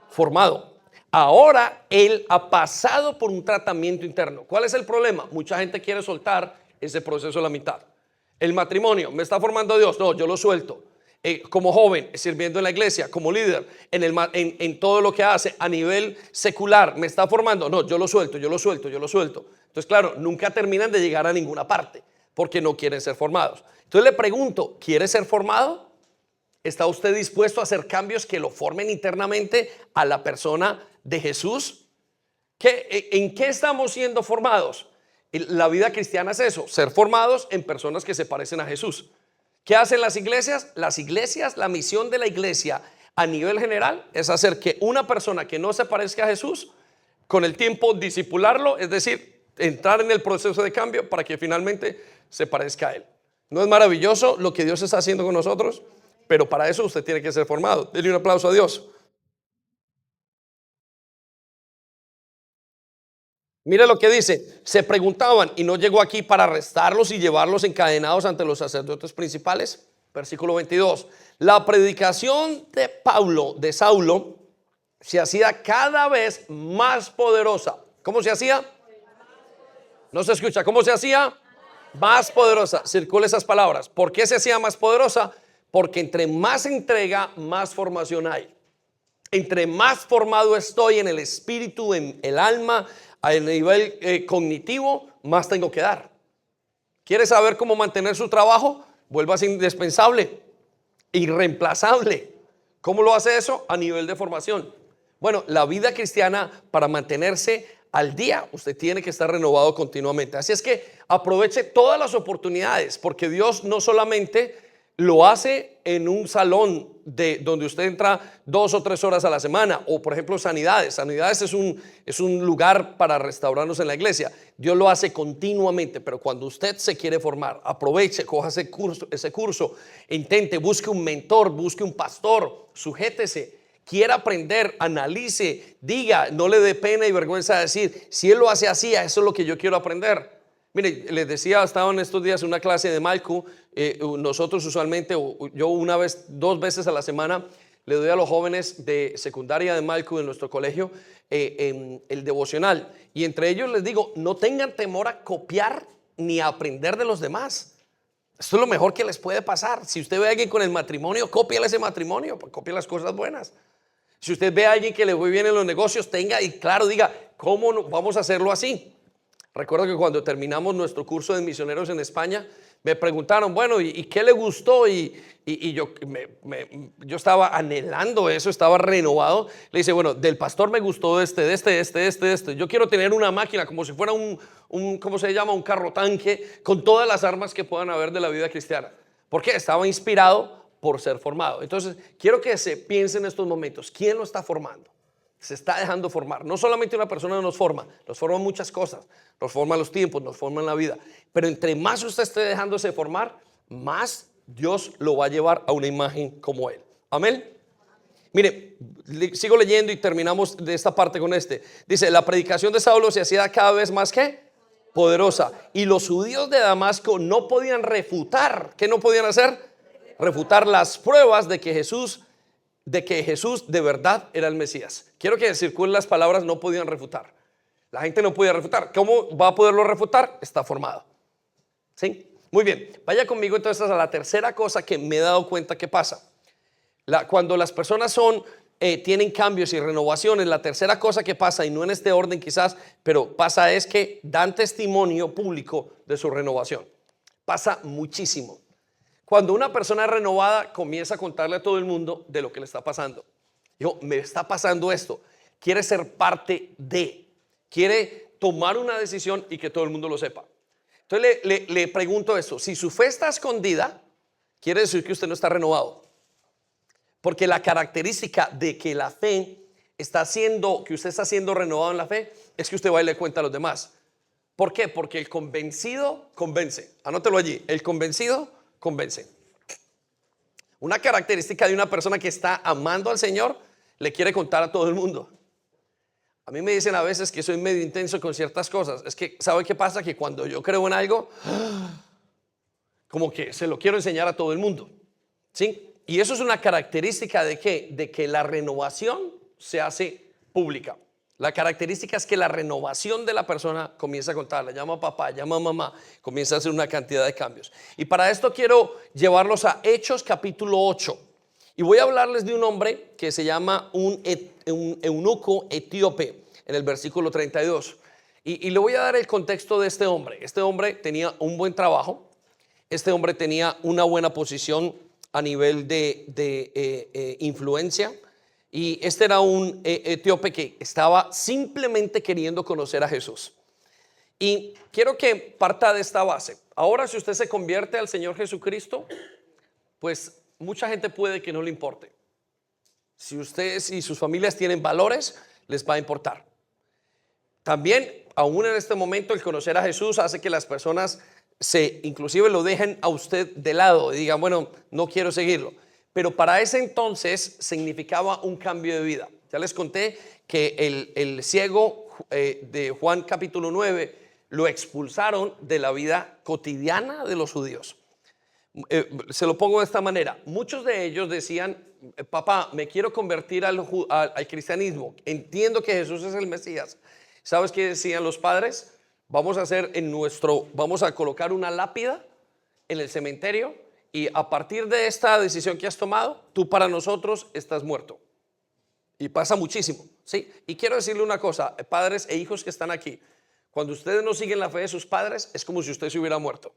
Formado. Ahora él ha pasado por un tratamiento interno. ¿Cuál es el problema? Mucha gente quiere soltar ese proceso a la mitad. El matrimonio, ¿me está formando Dios? No, yo lo suelto. Como joven, sirviendo en la iglesia, como líder, en todo lo que hace a nivel secular, ¿me está formando? No, yo lo suelto. Entonces, claro, nunca terminan de llegar a ninguna parte porque no quieren ser formados. Entonces le pregunto, ¿quiere ser formado? ¿Está usted dispuesto a hacer cambios que lo formen internamente a la persona de Jesús? ¿En qué estamos siendo formados? La vida cristiana es eso, ser formados en personas que se parecen a Jesús. ¿Qué hacen las iglesias? La misión de la iglesia a nivel general es hacer que una persona que no se parezca a Jesús, con el tiempo discipularlo, es decir, entrar en el proceso de cambio para que finalmente se parezca a Él. ¿No es maravilloso lo que Dios está haciendo con nosotros? Pero para eso usted tiene que ser formado. Denle un aplauso a Dios. Mire lo que dice, se preguntaban, ¿y no llegó aquí para arrestarlos y llevarlos encadenados ante los sacerdotes principales? Versículo 22. La predicación de Saulo, se hacía cada vez más poderosa. ¿Cómo se hacía? No se escucha. ¿Cómo se hacía? Más poderosa. Circula esas palabras. ¿Por qué se hacía más poderosa? Porque entre más entrega, más formación hay. Entre más formado estoy en el espíritu, en el alma, a nivel cognitivo, más tengo que dar. ¿Quiere saber cómo mantener su trabajo? Vuélvase indispensable, irreemplazable. ¿Cómo lo hace eso? A nivel de formación. Bueno, la vida cristiana, para mantenerse al día, usted tiene que estar renovado continuamente. Así es que aproveche todas las oportunidades, porque Dios no solamente lo hace en un salón donde usted entra 2 o 3 horas a la semana, o por ejemplo sanidades. Sanidades es un lugar para restaurarnos en la iglesia. Dios lo hace continuamente, pero cuando usted se quiere formar, aproveche, coja ese curso, intente, busque un mentor, busque un pastor, sujétese. Quiera aprender, analice, diga, no le dé pena y vergüenza de decir, si él lo hace así, eso es lo que yo quiero aprender. Mire, les decía, estaba en estos días en una clase de Malcu. Nosotros usualmente, yo 2 veces a la semana, le doy a los jóvenes de secundaria de Malcu en nuestro colegio el devocional. Y entre ellos les digo, no tengan temor a copiar ni a aprender de los demás. Esto es lo mejor que les puede pasar. Si usted ve a alguien con el matrimonio, cópiale ese matrimonio, copie las cosas buenas. Si usted ve a alguien que le fue bien en los negocios, tenga y claro, diga, ¿cómo no vamos a hacerlo así? Recuerdo que cuando terminamos nuestro curso de misioneros en España, me preguntaron, bueno, ¿y qué le gustó? Y yo estaba anhelando eso, estaba renovado. Le dice, bueno, del pastor me gustó este. Yo quiero tener una máquina como si fuera ¿cómo se llama? Un carro tanque con todas las armas que puedan haber de la vida cristiana. Porque estaba inspirado por ser formado. Entonces, quiero que se piense en estos momentos, ¿quién lo está formando? Se está dejando formar. No solamente una persona nos forma muchas cosas, nos forma los tiempos, nos forma la vida. Pero entre más usted esté dejándose formar, más Dios lo va a llevar a una imagen como Él. Amén. Mire, sigo leyendo y terminamos de esta parte con este. Dice, la predicación de Saulo se hacía cada vez más ¿qué? Poderosa. Y los judíos de Damasco no podían refutar. ¿Qué no podían hacer? Refutar las pruebas de que Jesús de verdad era el Mesías. Quiero que circulen las palabras, no podían refutar. La gente no podía refutar. ¿Cómo va a poderlo refutar? Está formado. ¿Sí? Muy bien. Vaya conmigo entonces a la tercera cosa que me he dado cuenta que pasa. Cuando las personas tienen cambios y renovaciones, la tercera cosa que pasa, y no en este orden quizás, pero pasa es que dan testimonio público de su renovación. pasa muchísimo. Cuando una persona es renovada, comienza a contarle a todo el mundo de lo que le está pasando. Dijo, me está pasando esto. Quiere ser parte de, quiere tomar una decisión y que todo el mundo lo sepa. Entonces le pregunto esto, si su fe está escondida, quiere decir que usted no está renovado. Porque la característica de que la fe está haciendo, que usted está siendo renovado en la fe, es que usted va y le cuenta a los demás. ¿Por qué? Porque el convencido convence. Anótelo allí, el convencido convence. Una característica de una persona que está amando al Señor, le quiere contar a todo el mundo. A mí me dicen a veces que soy medio intenso con ciertas cosas. Es que, ¿sabe qué pasa? Que cuando yo creo en algo, como que se lo quiero enseñar a todo el mundo. ¿Sí? Y eso es una característica de ¿qué? De que la renovación se hace pública. La característica es que la renovación de la persona comienza a contarle, llama a papá, llama a mamá, comienza a hacer una cantidad de cambios. Y para esto quiero llevarlos a Hechos capítulo 8. Y voy a hablarles de un hombre que se llama un eunuco etíope en el versículo 32. Y le voy a dar el contexto de este hombre. Este hombre tenía un buen trabajo. Este hombre tenía una buena posición a nivel de influencia. Y este era un etíope que estaba simplemente queriendo conocer a Jesús. Y quiero que parta de esta base. Ahora, si usted se convierte al Señor Jesucristo, pues mucha gente puede que no le importe. Si ustedes y sus familias tienen valores, les va a importar. También, aún en este momento, el conocer a Jesús hace que las personas inclusive lo dejen a usted de lado y digan, bueno, no quiero seguirlo. Pero para ese entonces significaba un cambio de vida. Ya les conté que el ciego de Juan capítulo 9 lo expulsaron de la vida cotidiana de los judíos. Se lo pongo de esta manera. Muchos de ellos decían, papá, me quiero convertir al cristianismo. Entiendo que Jesús es el Mesías. ¿Sabes qué decían los padres? Vamos a colocar una lápida en el cementerio. Y a partir de esta decisión que has tomado, tú para nosotros estás muerto. Y pasa muchísimo, ¿sí? Y quiero decirle una cosa, padres e hijos que están aquí. Cuando ustedes no siguen la fe de sus padres, es como si usted se hubiera muerto.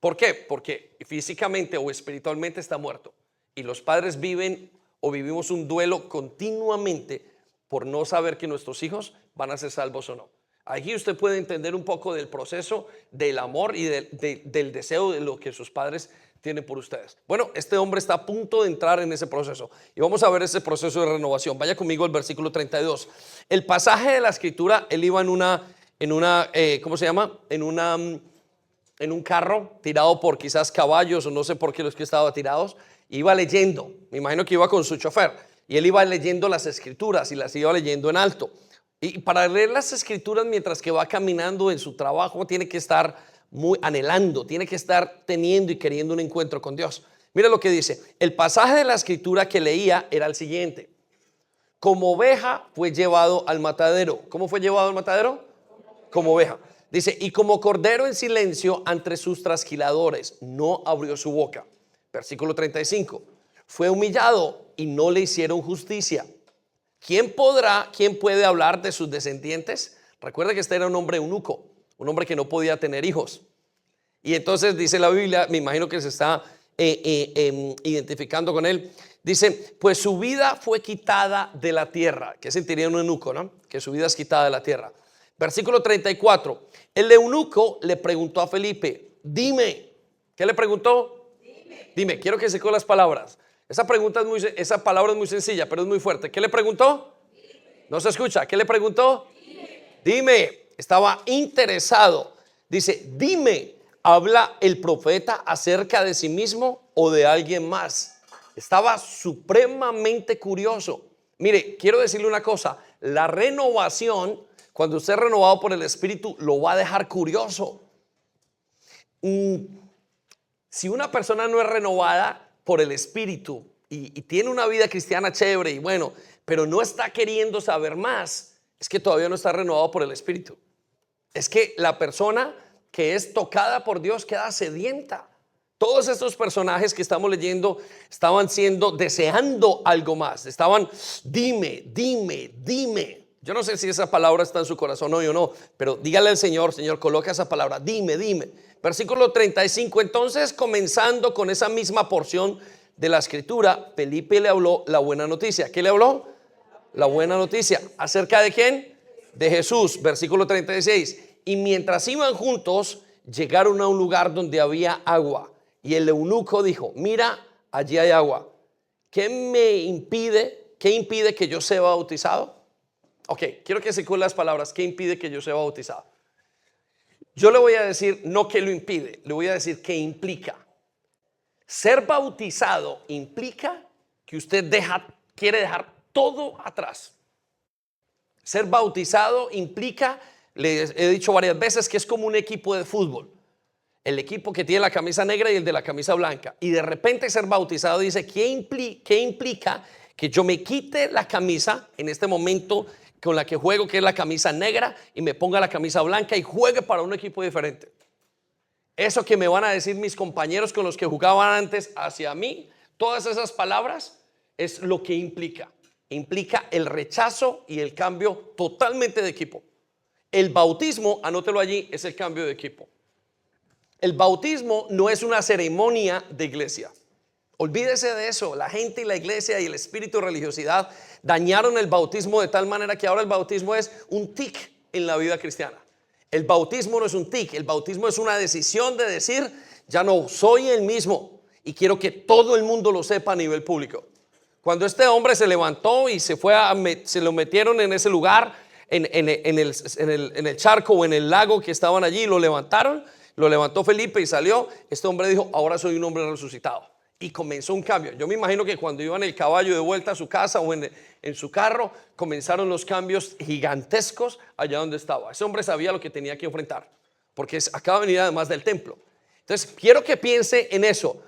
¿Por qué? Porque físicamente o espiritualmente está muerto. Y los padres viven o vivimos un duelo continuamente por no saber que nuestros hijos van a ser salvos o no. Aquí usted puede entender un poco del proceso del amor y del deseo de lo que sus padres tienen por ustedes. Bueno, este hombre está a punto de entrar en ese proceso y vamos a ver ese proceso de renovación. Vaya conmigo al versículo 32. El pasaje de la escritura, él iba en una ¿cómo se llama? En un carro tirado por quizás caballos o no sé por qué los que estaban tirados. Iba leyendo, me imagino que iba con su chofer y él iba leyendo las escrituras y las iba leyendo en alto. Y para leer las escrituras mientras que va caminando en su trabajo, tiene que estar muy anhelando, tiene que estar teniendo y queriendo un encuentro con Dios. Mira lo que dice. El pasaje de la escritura que leía era el siguiente. Como oveja fue llevado al matadero. ¿Cómo fue llevado al matadero? Como oveja. Dice, y como cordero en silencio ante sus trasquiladores, no abrió su boca. Versículo 35. Fue humillado y no le hicieron justicia. ¿Quién puede hablar de sus descendientes? Recuerda que este era un hombre eunuco, un hombre que no podía tener hijos. Y entonces dice la Biblia, me imagino que se está identificando con él. Dice, pues su vida fue quitada de la tierra. ¿Qué sentiría un eunuco, no? Que su vida es quitada de la tierra. Versículo 34. El eunuco le preguntó a Felipe, dime. ¿Qué le preguntó? Dime, quiero que se con las palabras. Esa palabra es muy sencilla, pero es muy fuerte. ¿Qué le preguntó? Dime. No se escucha. ¿Qué le preguntó? Dime. Estaba interesado. Dice, dime, ¿habla el profeta acerca de sí mismo o de alguien más? Estaba supremamente curioso. Mire, quiero decirle una cosa. La renovación, cuando usted es renovado por el Espíritu, lo va a dejar curioso. Si una persona no es renovada por el Espíritu y tiene una vida cristiana chévere y bueno, pero no está queriendo saber más, es que todavía no está renovado por el Espíritu. Es que la persona que es tocada por Dios queda sedienta. Todos estos personajes que estamos leyendo estaban deseando algo más. Estaban, dime, dime, dime. Yo no sé si esa palabra está en su corazón hoy o no, pero dígale al Señor, Señor, coloca esa palabra, dime, dime. Versículo 35. Entonces, comenzando con esa misma porción de la escritura, Felipe le habló la buena noticia. ¿Qué le habló? La buena noticia. ¿Acerca de quién? De Jesús. Versículo 36. Y mientras iban juntos, llegaron a un lugar donde había agua. Y el eunuco dijo: mira, allí hay agua. ¿Qué impide que yo sea bautizado? Ok, quiero que se cuelen las palabras. ¿Qué impide que yo sea bautizado? Yo le voy a decir no qué lo impide, le voy a decir qué implica. Ser bautizado implica que usted quiere dejar todo atrás. Ser bautizado implica, les he dicho varias veces, que es como un equipo de fútbol. El equipo que tiene la camisa negra y el de la camisa blanca. Y de repente ser bautizado dice, ¿qué implica que yo me quite la camisa en este momento con la que juego, que es la camisa negra, y me ponga la camisa blanca y juegue para un equipo diferente? Eso que me van a decir mis compañeros con los que jugaban antes hacia mí, todas esas palabras es lo que implica. Implica el rechazo y el cambio totalmente de equipo. El bautismo, anótelo allí, es el cambio de equipo. El bautismo no es una ceremonia de iglesia. Olvídese de eso. La gente y la iglesia y el espíritu de religiosidad dañaron el bautismo de tal manera que ahora el bautismo es un tic en la vida cristiana. El bautismo no es un tic, el bautismo es una decisión de decir, ya no soy el mismo y quiero que todo el mundo lo sepa a nivel público. Cuando este hombre se levantó y se lo metieron en ese lugar, en el charco o en el lago que estaban allí, lo levantaron, lo levantó Felipe y salió. Este hombre dijo, ahora soy un hombre resucitado. Y comenzó un cambio. Yo me imagino que cuando iba en el caballo de vuelta a su casa o en su carro, comenzaron los cambios gigantescos allá donde estaba. Ese hombre sabía lo que tenía que enfrentar, porque acaba de venir además del templo. Entonces, quiero que piense en eso.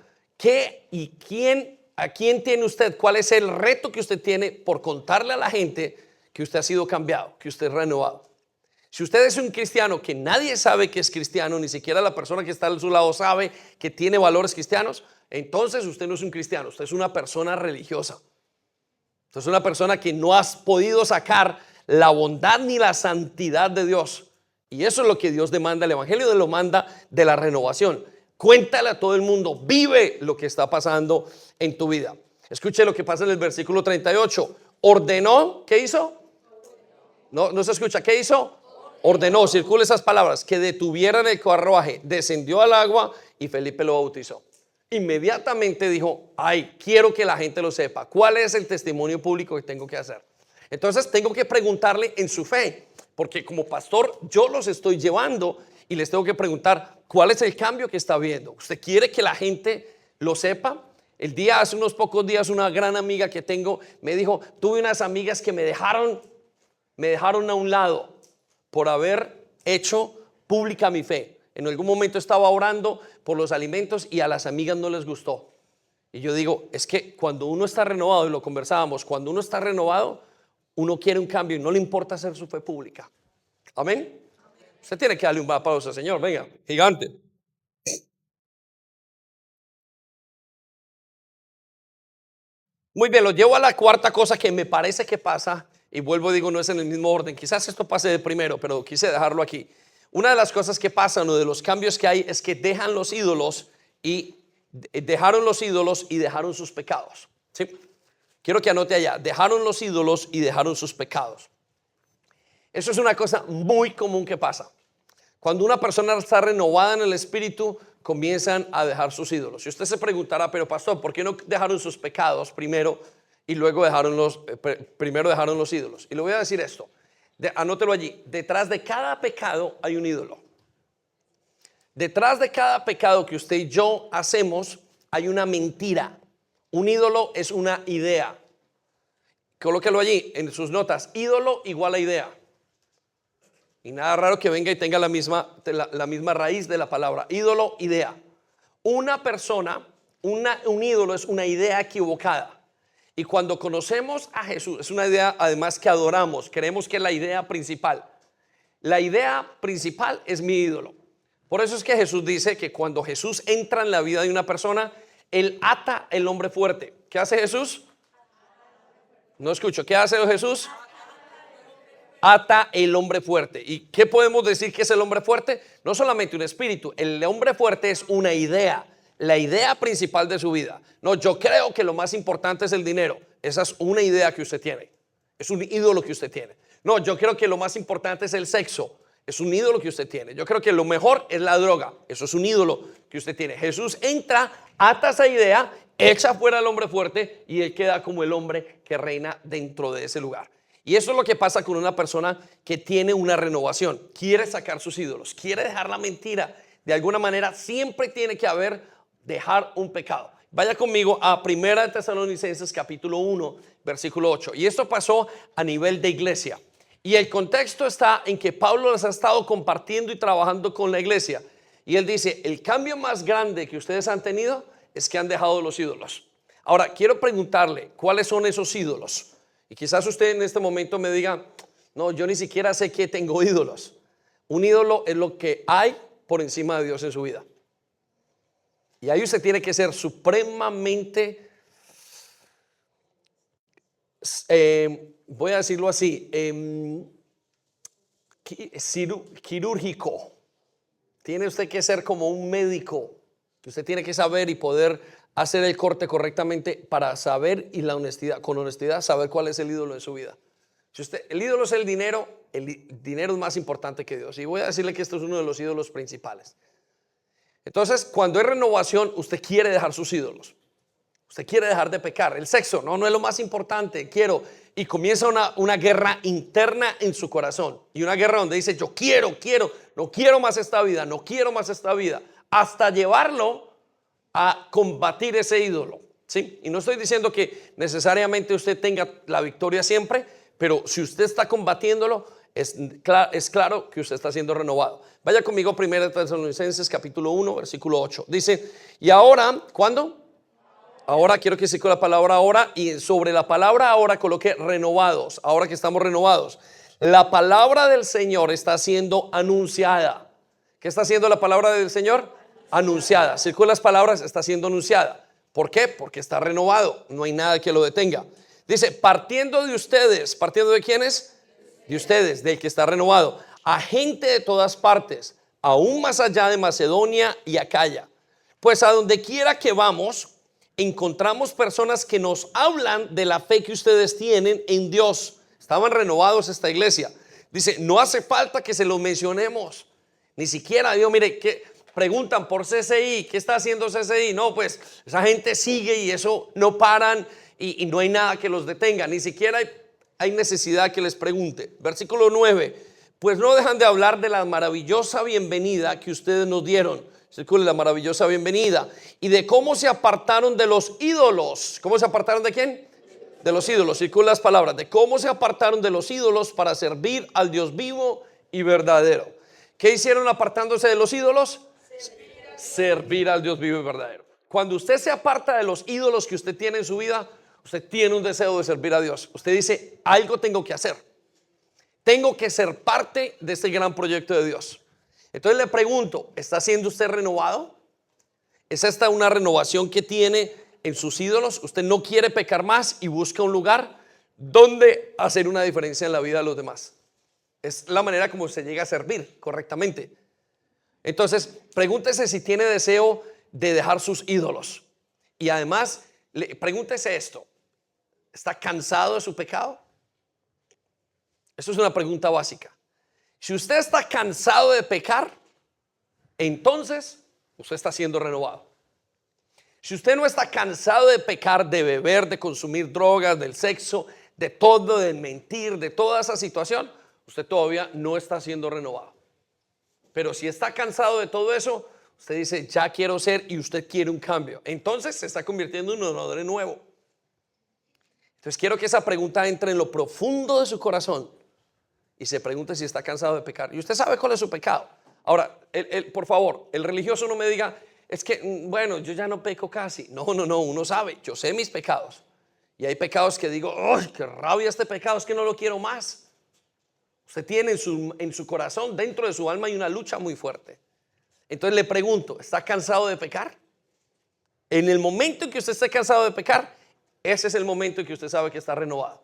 ¿A quién tiene usted? ¿Cuál es el reto que usted tiene por contarle a la gente que usted ha sido cambiado, que usted es renovado? Si usted es un cristiano que nadie sabe que es cristiano, ni siquiera la persona que está a su lado sabe que tiene valores cristianos, entonces usted no es un cristiano, usted es una persona religiosa. Usted es una persona que no has podido sacar la bondad ni la santidad de Dios. Y eso es lo que Dios demanda. El evangelio lo manda de la renovación. Cuéntale a todo el mundo, vive lo que está pasando en tu vida. Escuche lo que pasa en el versículo 38. Ordenó, ¿qué hizo? No se escucha, ¿qué hizo? Ordenó, circula esas palabras, que detuvieran el carruaje, descendió al agua y Felipe lo bautizó. Inmediatamente dijo, quiero que la gente lo sepa. ¿Cuál es el testimonio público que tengo que hacer? Entonces tengo que preguntarle en su fe, porque como pastor yo los estoy llevando y les tengo que preguntar, ¿cuál es el cambio que está viendo? ¿Usted quiere que la gente lo sepa? Hace unos pocos días, una gran amiga que tengo me dijo, tuve unas amigas que me dejaron a un lado por haber hecho pública mi fe. En algún momento estaba orando por los alimentos y a las amigas no les gustó. Y yo digo, es que cuando uno está renovado, y lo conversábamos, cuando uno está renovado, uno quiere un cambio y no le importa hacer su fe pública. Amén. Usted tiene que darle un aplauso al Señor, venga, gigante. Muy bien, lo llevo a la cuarta cosa que me parece que pasa, y vuelvo, digo, no es en el mismo orden. Quizás esto pase de primero, pero quise dejarlo aquí. Una de las cosas que pasan, uno de los cambios que hay, es que dejaron los ídolos y dejaron sus pecados. ¿Sí? Quiero que anote allá, dejaron los ídolos y dejaron sus pecados. Eso es una cosa muy común que pasa. Cuando una persona está renovada en el espíritu, comienzan a dejar sus ídolos. Y usted se preguntará, pero pastor, ¿por qué no dejaron sus pecados primero y luego primero dejaron los ídolos? Y le voy a decir esto, anótelo allí, detrás de cada pecado hay un ídolo. Detrás de cada pecado que usted y yo hacemos hay una mentira. Un ídolo es una idea. Colóquelo allí en sus notas, ídolo igual a idea. Y nada raro que venga y tenga la misma raíz de la palabra. Ídolo, idea. Una persona, un ídolo es una idea equivocada. Y cuando conocemos a Jesús, es una idea además que adoramos. Creemos que es la idea principal. La idea principal es mi ídolo. Por eso es que Jesús dice que cuando Jesús entra en la vida de una persona, Él ata el hombre fuerte. ¿Qué hace Jesús? No escucho. ¿Qué hace Jesús? ata el hombre fuerte. ¿Y qué podemos decir que es el hombre fuerte? No solamente un espíritu, el hombre fuerte es una idea, la idea principal de su vida. No, yo creo que lo más importante es el dinero. Esa es una idea que usted tiene, es un ídolo que usted tiene. No, yo creo que lo más importante es el sexo. Es un ídolo que usted tiene. Yo creo que lo mejor es la droga. Eso es un ídolo que usted tiene. Jesús entra, ata esa idea, echa fuera al hombre fuerte y él queda como el hombre que reina dentro de ese lugar. Y eso es lo que pasa con una persona que tiene una renovación. Quiere sacar sus ídolos, quiere dejar la mentira. De alguna manera siempre tiene que haber dejar un pecado. Vaya conmigo a 1 de Tesalonicenses capítulo 1, versículo 8. Y esto pasó a nivel de iglesia. Y el contexto está en que Pablo les ha estado compartiendo y trabajando con la iglesia. Y él dice, el cambio más grande que ustedes han tenido es que han dejado los ídolos. Ahora, quiero preguntarle, ¿cuáles son esos ídolos? Y quizás usted en este momento me diga, no, yo ni siquiera sé que tengo ídolos. Un ídolo es lo que hay por encima de Dios en su vida. Y ahí usted tiene que ser supremamente, voy a decirlo así, quirúrgico. Tiene usted que ser como un médico. Usted tiene que saber y poder hacer el corte correctamente para saber y con honestidad saber cuál es el ídolo de su vida. Si el ídolo es el dinero es más importante que Dios. Y voy a decirle que esto es uno de los ídolos principales. Entonces, cuando hay renovación, usted quiere dejar sus ídolos. Usted quiere dejar de pecar. El sexo no es lo más importante. Y comienza una guerra interna en su corazón. Y una guerra donde dice, yo no quiero más esta vida, no quiero más esta vida. Hasta llevarlo a combatir ese ídolo. ¿Sí? Y no estoy diciendo que necesariamente usted tenga la victoria siempre, pero si usted está combatiéndolo, es claro que usted está siendo renovado. Vaya conmigo a 1 Tesalonicenses capítulo 1, versículo 8. Dice, y ahora, ¿cuándo? Ahora quiero que se con la palabra ahora, y sobre la palabra ahora coloque renovados. Ahora que estamos renovados, la palabra del Señor está siendo anunciada. ¿Qué está haciendo la palabra del Señor? Anunciada. Circula las palabras, está siendo anunciada. ¿Por qué? Porque está renovado. No hay nada que lo detenga. Dice, partiendo de ustedes. ¿Partiendo de quiénes? De ustedes, del que está renovado. A gente de todas partes, aún más allá de Macedonia y Acaya. Pues a donde quiera que vamos, encontramos personas que nos hablan de la fe que ustedes tienen en Dios. Estaban renovados esta iglesia. Dice, no hace falta que se lo mencionemos. Ni siquiera, Dios, mire, que preguntan por CCI, ¿qué está haciendo CCI? No, pues esa gente sigue y eso no paran y no hay nada que los detenga. Ni siquiera hay necesidad que les pregunte. Versículo 9, pues no dejan de hablar de la maravillosa bienvenida que ustedes nos dieron. Circule la maravillosa bienvenida. Y de cómo se apartaron de los ídolos. ¿Cómo se apartaron de quién? De los ídolos. Circule las palabras. De cómo se apartaron de los ídolos para servir al Dios vivo y verdadero. ¿Qué hicieron apartándose de los ídolos? Servir al Dios vivo y verdadero. Cuando usted se aparta de los ídolos que usted tiene en su vida, usted tiene un deseo de servir a Dios. Usted dice, algo tengo que hacer. Tengo que ser parte de este gran proyecto de Dios. Entonces le pregunto, ¿está siendo usted renovado? ¿Es esta una renovación que tiene en sus ídolos? ¿Usted no quiere pecar más y busca un lugar donde hacer una diferencia en la vida de los demás? Es la manera como se llega a servir correctamente. Entonces, pregúntese si tiene deseo de dejar sus ídolos. Y además, pregúntese esto. ¿Está cansado de su pecado? Eso es una pregunta básica. Si usted está cansado de pecar, entonces usted está siendo renovado. Si usted no está cansado de pecar, de beber, de consumir drogas, del sexo, de todo, de mentir, de toda esa situación, usted todavía no está siendo renovado. Pero si está cansado de todo eso, usted dice, ya quiero ser, y usted quiere un cambio. Entonces se está convirtiendo en un hombre nuevo. Entonces quiero que esa pregunta entre en lo profundo de su corazón y se pregunte si está cansado de pecar. Y usted sabe cuál es su pecado. Ahora, por favor, el religioso no me diga, es que, bueno, yo ya no peco casi. No, uno sabe, yo sé mis pecados. Y hay pecados que digo, ¡ay, qué rabia este pecado! Es que no lo quiero más. Usted tiene en su corazón, dentro de su alma, hay una lucha muy fuerte. Entonces le pregunto, ¿está cansado de pecar? En el momento en que usted esté cansado de pecar, ese es el momento en que usted sabe que está renovado.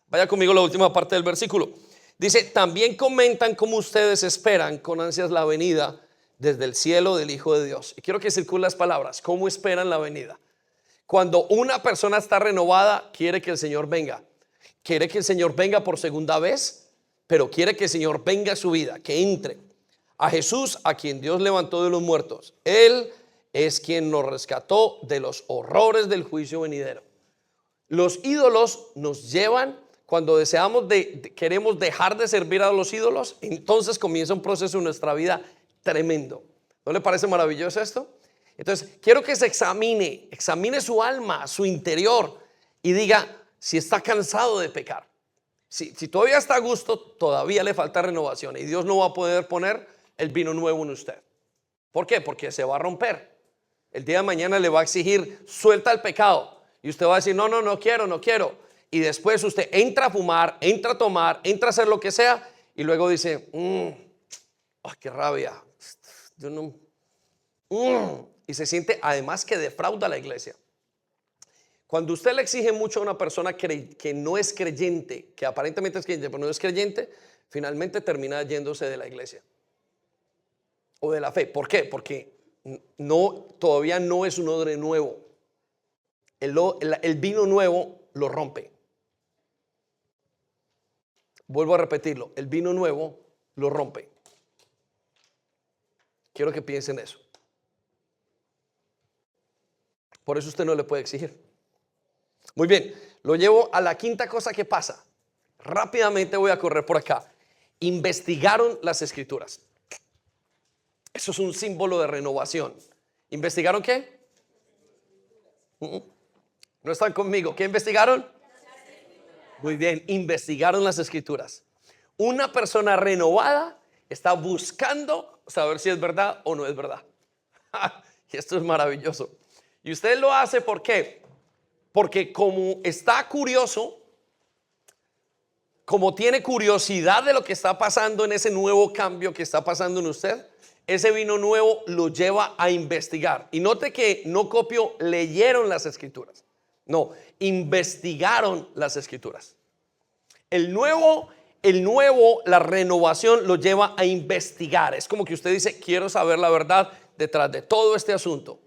Vaya conmigo a la última parte del versículo. Dice, también comentan cómo ustedes esperan con ansias la venida desde el cielo del Hijo de Dios. Y quiero que circulen las palabras, ¿cómo esperan la venida? Cuando una persona está renovada, quiere que el Señor venga. Quiere que el Señor venga por segunda vez, pero quiere que el Señor venga a su vida, que entre. A Jesús, a quien Dios levantó de los muertos. Él es quien nos rescató de los horrores del juicio venidero. Los ídolos nos llevan, cuando queremos dejar de servir a los ídolos, entonces comienza un proceso en nuestra vida tremendo. ¿No le parece maravilloso esto? Entonces, quiero que se examine su alma, su interior, y diga si está cansado de pecar. Si todavía está a gusto, todavía le falta renovación, y Dios no va a poder poner el vino nuevo en usted. ¿Por qué? Porque se va a romper. El día de mañana le va a exigir, suelta el pecado, y usted va a decir, no quiero. Y después usted entra a fumar, entra a tomar, entra a hacer lo que sea, y luego dice, qué rabia. Yo no. Y se siente además que defrauda a la iglesia. Cuando usted le exige mucho a una persona que no es creyente, que aparentemente es creyente, pero no es creyente, finalmente termina yéndose de la iglesia o de la fe. ¿Por qué? Porque todavía no es un odre nuevo. El vino nuevo lo rompe. Vuelvo a repetirlo, el vino nuevo lo rompe. Quiero que piensen eso. Por eso usted no le puede exigir. Muy bien, lo llevo a la quinta cosa que pasa. Rápidamente voy a correr por acá. Investigaron las escrituras. Eso es un símbolo de renovación. ¿Investigaron qué? No están conmigo. ¿Qué investigaron? Muy bien, investigaron las escrituras. Una persona renovada está buscando saber si es verdad o no es verdad. Y esto es maravilloso. Y usted lo hace ¿por qué? Porque como está curioso, como tiene curiosidad de lo que está pasando en ese nuevo cambio que está pasando en usted, ese vino nuevo lo lleva a investigar. Y note que no copio, leyeron las escrituras. No, investigaron las escrituras. El nuevo, la renovación lo lleva a investigar. Es como que usted dice, quiero saber la verdad detrás de todo este asunto.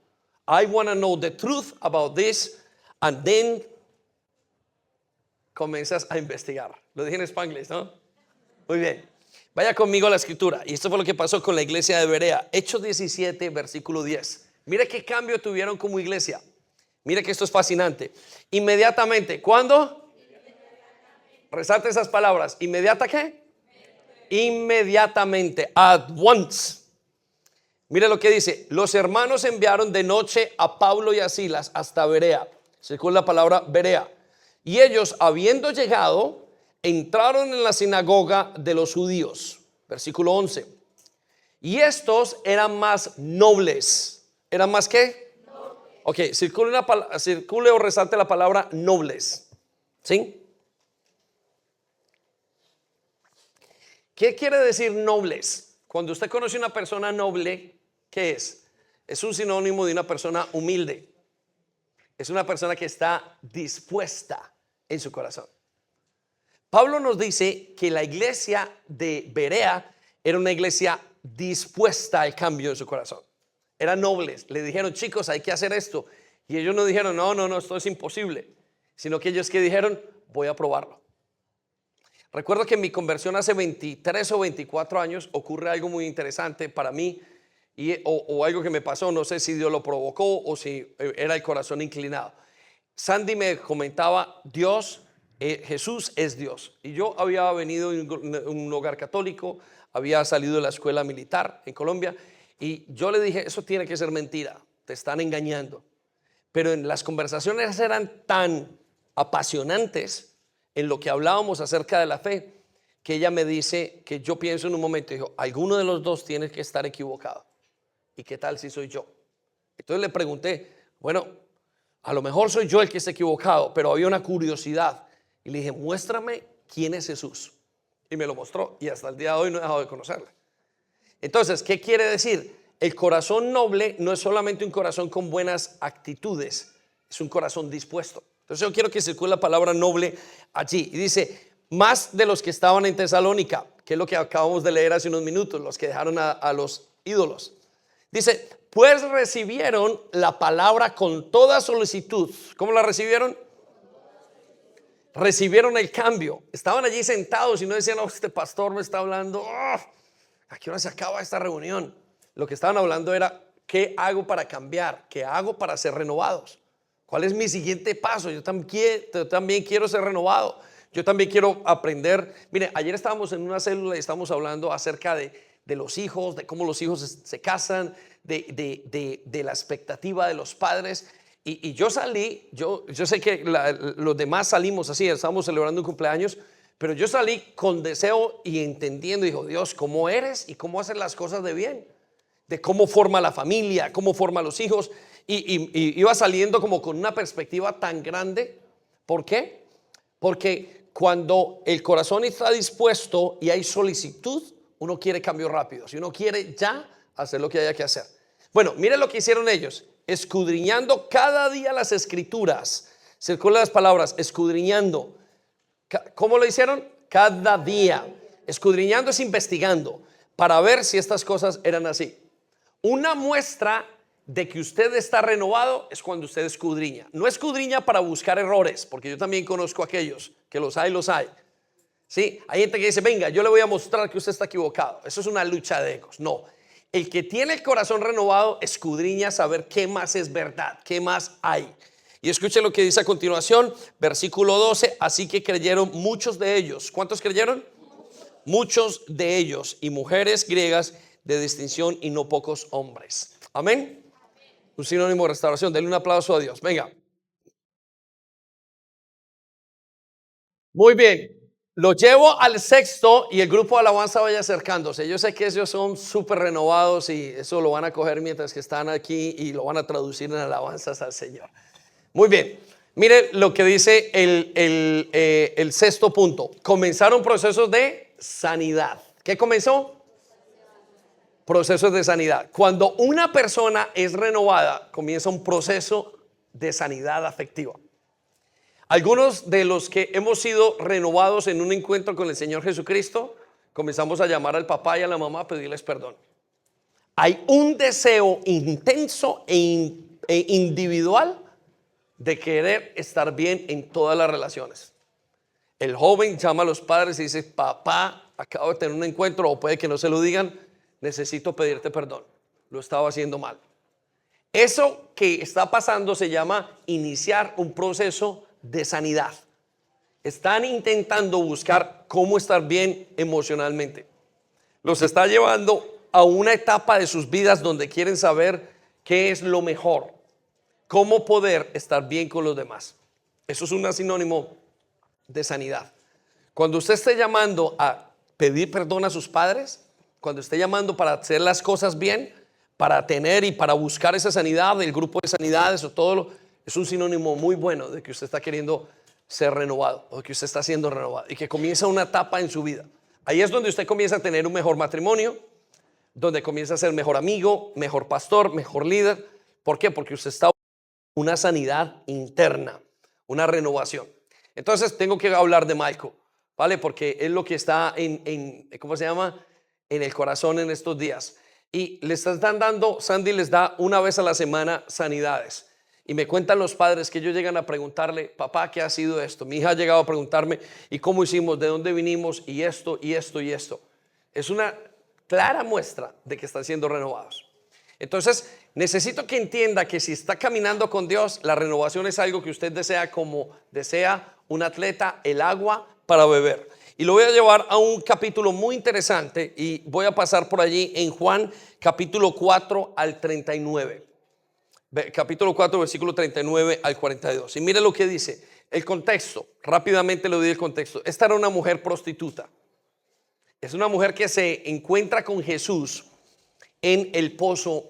I want to know the truth about this. And then comienzas a investigar. Lo dije en Spanglish, ¿no? Muy bien. Vaya conmigo a la escritura. Y esto fue lo que pasó con la iglesia de Berea. Hechos 17, versículo 10. Mire qué cambio tuvieron como iglesia. Mire que esto es fascinante. Inmediatamente. ¿Cuándo? Resalte esas palabras. ¿Inmediata qué? Inmediatamente. At once. Mire lo que dice. Los hermanos enviaron de noche a Pablo y a Silas hasta Berea. Según la palabra Berea. Y ellos, habiendo llegado, entraron en la sinagoga de los judíos. Versículo 11. Y estos eran más nobles. ¿Eran más qué? Nobles. Ok, circule o resalte la palabra nobles. ¿Sí? ¿Qué quiere decir nobles? Cuando usted conoce una persona noble, ¿qué es? Es un sinónimo de una persona humilde. Es una persona que está dispuesta en su corazón. Pablo nos dice que la iglesia de Berea era una iglesia dispuesta al cambio en su corazón. Eran nobles. Le dijeron, chicos, hay que hacer esto. Y ellos no dijeron, no, esto es imposible. Sino que ellos que dijeron, voy a probarlo. Recuerdo que en mi conversión hace 23 o 24 años ocurre algo muy interesante para mí. O algo que me pasó, no sé si Dios lo provocó o si era el corazón inclinado. Sandy me comentaba, Jesús es Dios. Y yo había venido de un hogar católico, había salido de la escuela militar en Colombia, y yo le dije, eso tiene que ser mentira, te están engañando. Pero en las conversaciones eran tan apasionantes en lo que hablábamos acerca de la fe, que ella me dice que yo pienso en un momento, dijo, alguno de los dos tiene que estar equivocado. ¿Y qué tal si soy yo? Entonces le pregunté, bueno, a lo mejor soy yo el que está equivocado, pero había una curiosidad. Y le dije, muéstrame quién es Jesús. Y me lo mostró. Y hasta el día de hoy no he dejado de conocerle. Entonces, ¿qué quiere decir? El corazón noble no es solamente un corazón con buenas actitudes, es un corazón dispuesto. Entonces yo quiero que circule la palabra noble allí. Y dice, más de los que estaban en Tesalónica, que es lo que acabamos de leer hace unos minutos, los que dejaron a los ídolos. Dice, pues recibieron la palabra con toda solicitud. ¿Cómo la recibieron? Recibieron el cambio. Estaban allí sentados y no decían, oh, este pastor me está hablando, oh, ¿a qué hora se acaba esta reunión? Lo que estaban hablando era, ¿qué hago para cambiar? ¿Qué hago para ser renovados? ¿Cuál es mi siguiente paso? Yo también quiero ser renovado. Yo también quiero aprender. Mire, ayer estábamos en una célula y estábamos hablando acerca de los hijos, de cómo los hijos se casan, de la expectativa de los padres. Y yo salí, yo sé que los demás salimos así, estamos celebrando un cumpleaños, pero yo salí con deseo y entendiendo, dijo, Dios, ¿cómo eres y cómo haces las cosas de bien? De cómo forma la familia, cómo forma los hijos. Y iba saliendo como con una perspectiva tan grande. ¿Por qué? Porque cuando el corazón está dispuesto y hay solicitud, uno quiere cambio rápido. Si uno quiere ya hacer lo que haya que hacer. Bueno, miren lo que hicieron ellos. Escudriñando cada día las escrituras. Circulan las palabras, escudriñando. ¿Cómo lo hicieron? Cada día. Escudriñando es investigando para ver si estas cosas eran así. Una muestra de que usted está renovado es cuando usted escudriña. No escudriña para buscar errores, porque yo también conozco a aquellos que los hay. Sí, hay gente que dice, venga, yo le voy a mostrar que usted está equivocado. Eso es una lucha de egos. No, el que tiene el corazón renovado escudriña saber qué más es verdad, qué más hay. Y escuche lo que dice a continuación, versículo 12, así que creyeron muchos de ellos. ¿Cuántos creyeron? Muchos de ellos, y mujeres griegas de distinción y no pocos hombres. Amén. Un sinónimo de restauración. Denle un aplauso a Dios. Venga. Muy bien. Lo llevo al sexto y el grupo de alabanza vaya acercándose. Yo sé que ellos son súper renovados y eso lo van a coger mientras que están aquí y lo van a traducir en alabanzas al Señor. Muy bien. Mire lo que dice el sexto punto. Comenzaron procesos de sanidad. ¿Qué comenzó? Procesos de sanidad. Cuando una persona es renovada, comienza un proceso de sanidad afectiva. Algunos de los que hemos sido renovados en un encuentro con el Señor Jesucristo, comenzamos a llamar al papá y a la mamá a pedirles perdón. Hay un deseo intenso e individual de querer estar bien en todas las relaciones. El joven llama a los padres y dice, papá, acabo de tener un encuentro, o puede que no se lo digan, necesito pedirte perdón, lo estaba haciendo mal. Eso que está pasando se llama iniciar un proceso de sanidad. Están intentando buscar cómo estar bien emocionalmente. Los está llevando a una etapa de sus vidas donde quieren saber qué es lo mejor, cómo poder estar bien con los demás. Eso es un sinónimo de sanidad. Cuando usted esté llamando a pedir perdón a sus padres, cuando esté llamando para hacer las cosas bien, para tener y para buscar esa sanidad del grupo de sanidades o todo, es un sinónimo muy bueno de que usted está queriendo ser renovado o que usted está siendo renovado y que comienza una etapa en su vida. Ahí es donde usted comienza a tener un mejor matrimonio, donde comienza a ser mejor amigo, mejor pastor, mejor líder. ¿Por qué? Porque usted está una sanidad interna, una renovación. Entonces tengo que hablar de Michael, ¿vale? Porque es lo que está ¿cómo se llama? En el corazón en estos días. Y les están dando, Sandy les da una vez a la semana sanidades. Y me cuentan los padres que ellos llegan a preguntarle, papá, ¿qué ha sido esto? Mi hija ha llegado a preguntarme, ¿y cómo hicimos? ¿De dónde vinimos? Y esto, y esto, y esto. Es una clara muestra de que están siendo renovados. Entonces, necesito que entienda que si está caminando con Dios, la renovación es algo que usted desea como desea un atleta el agua para beber. Y lo voy a llevar a un capítulo muy interesante y voy a pasar por allí en Juan capítulo 4 al 39. Capítulo 4, versículo 39 al 42. Y mire lo que dice, el contexto, rápidamente le doy el contexto. Esta era una mujer prostituta. Es una mujer que se encuentra con Jesús en el pozo.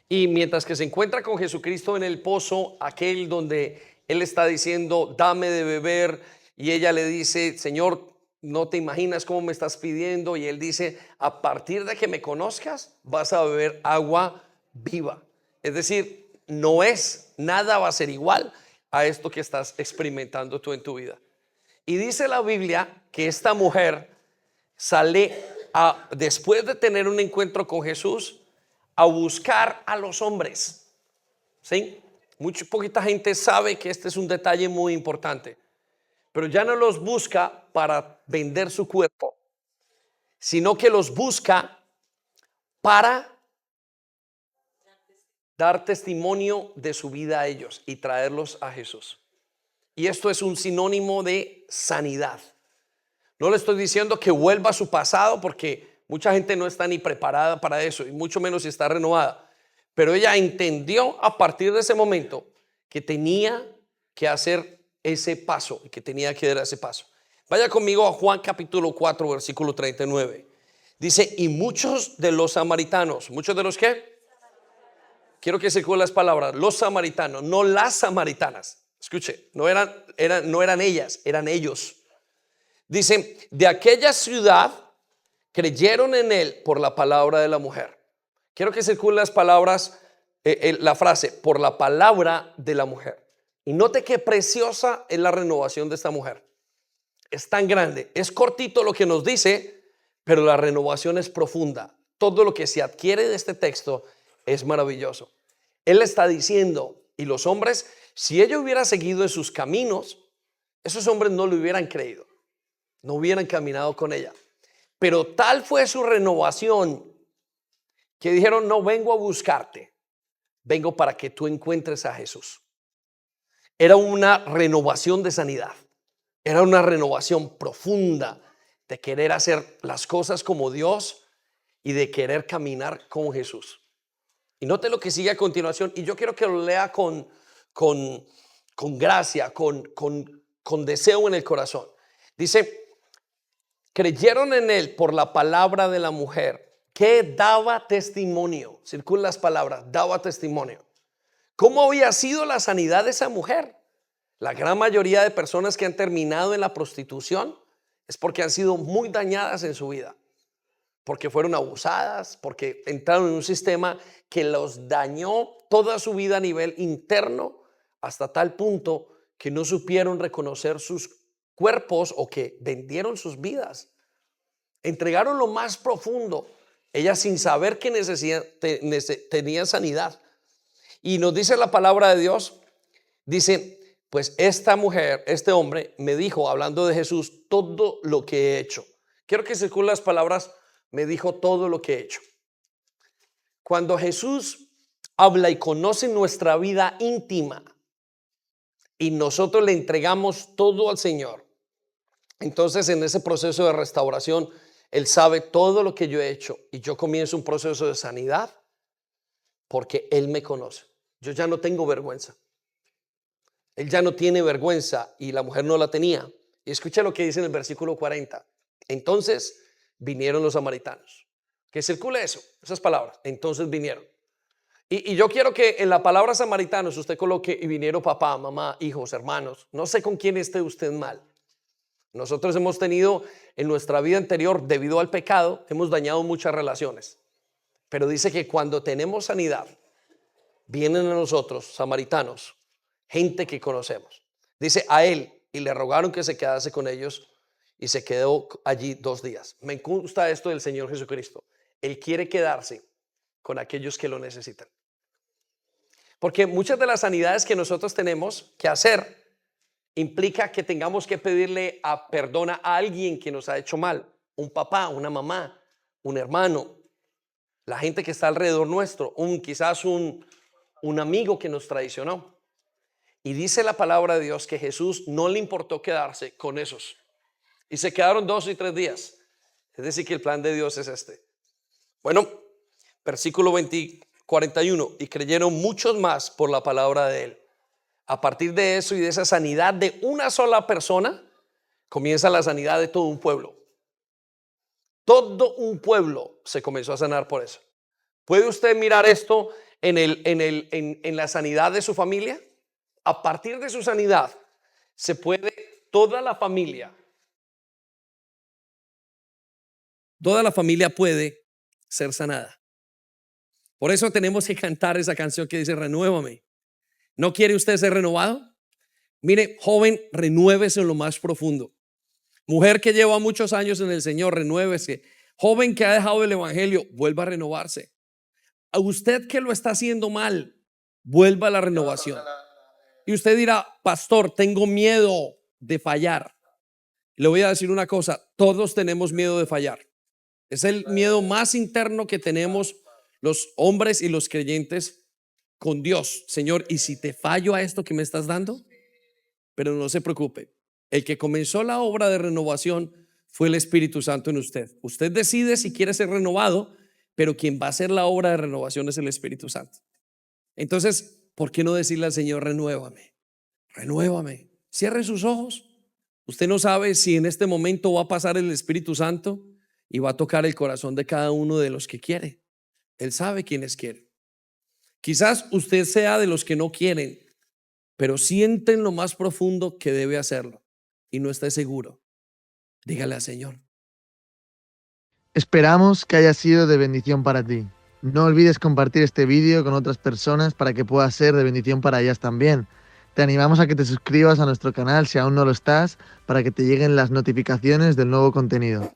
Y mientras que se encuentra con Jesucristo en el pozo, aquel donde Él está diciendo, dame de beber. Y ella le dice, Señor, no te imaginas cómo me estás pidiendo. Y Él dice, a partir de que me conozcas, vas a beber agua viva. Es decir, nada va a ser igual a esto que estás experimentando tú en tu vida. Y dice la Biblia que esta mujer sale después de tener un encuentro con Jesús, a buscar a los hombres. ¿Sí? Poquita gente sabe que este es un detalle muy importante, pero ya no los busca para vender su cuerpo, sino que los busca para dar testimonio de su vida a ellos y traerlos a Jesús. Y esto es un sinónimo de sanidad. No le estoy diciendo que vuelva a su pasado, porque mucha gente no está ni preparada para eso, y mucho menos si está renovada. Pero ella entendió a partir de ese momento que tenía que hacer ese paso y que tenía que dar ese paso. Vaya conmigo a Juan capítulo 4, versículo 39. Dice, y muchos de los samaritanos, ¿muchos de los qué? Quiero que se cuelen las palabras, los samaritanos, no las samaritanas. Escuche, no eran ellas, eran ellos. Dicen, de aquella ciudad creyeron en él por la palabra de la mujer. Quiero que circulen las palabras, la frase, por la palabra de la mujer. Y note qué preciosa es la renovación de esta mujer. Es tan grande, es cortito lo que nos dice, pero la renovación es profunda. Todo lo que se adquiere de este texto es maravilloso. Él está diciendo, y los hombres, si ella hubiera seguido en sus caminos, esos hombres no le hubieran creído, no hubieran caminado con ella. Pero tal fue su renovación que dijeron, no vengo a buscarte, vengo para que tú encuentres a Jesús. Era una renovación de sanidad, era una renovación profunda de querer hacer las cosas como Dios y de querer caminar con Jesús. Y note lo que sigue a continuación, y yo quiero que lo lea con gracia, con deseo en el corazón. Dice, creyeron en él por la palabra de la mujer, que daba testimonio. Circulan las palabras, daba testimonio. ¿Cómo había sido la sanidad de esa mujer? La gran mayoría de personas que han terminado en la prostitución es porque han sido muy dañadas en su vida, porque fueron abusadas, porque entraron en un sistema que los dañó toda su vida a nivel interno, hasta tal punto que no supieron reconocer sus cuerpos o que vendieron sus vidas. Entregaron lo más profundo, ellas sin saber que tenían sanidad. Y nos dice la palabra de Dios, dice, pues esta mujer, este hombre me dijo, hablando de Jesús, todo lo que he hecho. Quiero que circulen las palabras, me dijo todo lo que he hecho. Cuando Jesús habla y conoce nuestra vida íntima y nosotros le entregamos todo al Señor, entonces en ese proceso de restauración Él sabe todo lo que yo he hecho y yo comienzo un proceso de sanidad porque Él me conoce. Yo ya no tengo vergüenza. Él ya no tiene vergüenza y la mujer no la tenía. Y escucha lo que dice en el versículo 40. Entonces vinieron los samaritanos. Que circule eso, esas palabras. Entonces vinieron. Y yo quiero que en la palabra samaritanos usted coloque y vinieron papá, mamá, hijos, hermanos. No sé con quién esté usted mal. Nosotros hemos tenido en nuestra vida anterior, debido al pecado, hemos dañado muchas relaciones. Pero dice que cuando tenemos sanidad, vienen a nosotros, samaritanos, gente que conocemos. Dice a él, y le rogaron que se quedase con ellos, y se quedó allí 2 días. Me gusta esto del Señor Jesucristo. Él quiere quedarse con aquellos que lo necesitan. Porque muchas de las sanidades que nosotros tenemos que hacer implica que tengamos que pedirle perdón a alguien que nos ha hecho mal. Un papá, una mamá, un hermano, la gente que está alrededor nuestro, quizás un amigo que nos traicionó. Y dice la palabra de Dios que Jesús no le importó quedarse con esos. Y se quedaron 2 y 3 días. Es decir, que el plan de Dios es este. Bueno, versículo 41. Y creyeron muchos más por la palabra de él. A partir de eso y de esa sanidad de una sola persona, comienza la sanidad de todo un pueblo. Todo un pueblo se comenzó a sanar por eso. ¿Puede usted mirar esto en la sanidad de su familia? A partir de su sanidad se puede toda la familia puede ser sanada. Por eso tenemos que cantar esa canción que dice renuévame. ¿No quiere usted ser renovado? Mire, joven, renuévese en lo más profundo. Mujer que lleva muchos años en el Señor, renuévese. Joven que ha dejado el evangelio, vuelva a renovarse. A usted que lo está haciendo mal, vuelva a la renovación. Y usted dirá, pastor, tengo miedo de fallar. Le voy a decir una cosa, todos tenemos miedo de fallar. Es el miedo más interno que tenemos los hombres y los creyentes con Dios. Señor, ¿y si te fallo a esto que me estás dando? Pero no se preocupe. El que comenzó la obra de renovación fue el Espíritu Santo en usted. Usted decide si quiere ser renovado, pero quien va a hacer la obra de renovación es el Espíritu Santo. Entonces, ¿por qué no decirle al Señor, renuévame? Renuévame. Cierre sus ojos. Usted no sabe si en este momento va a pasar el Espíritu Santo y va a tocar el corazón de cada uno de los que quiere. Él sabe quiénes quieren. Quizás usted sea de los que no quieren, pero siente en lo más profundo que debe hacerlo y no esté seguro. Dígale al Señor. Esperamos que haya sido de bendición para ti. No olvides compartir este vídeo con otras personas para que pueda ser de bendición para ellas también. Te animamos a que te suscribas a nuestro canal si aún no lo estás, para que te lleguen las notificaciones del nuevo contenido.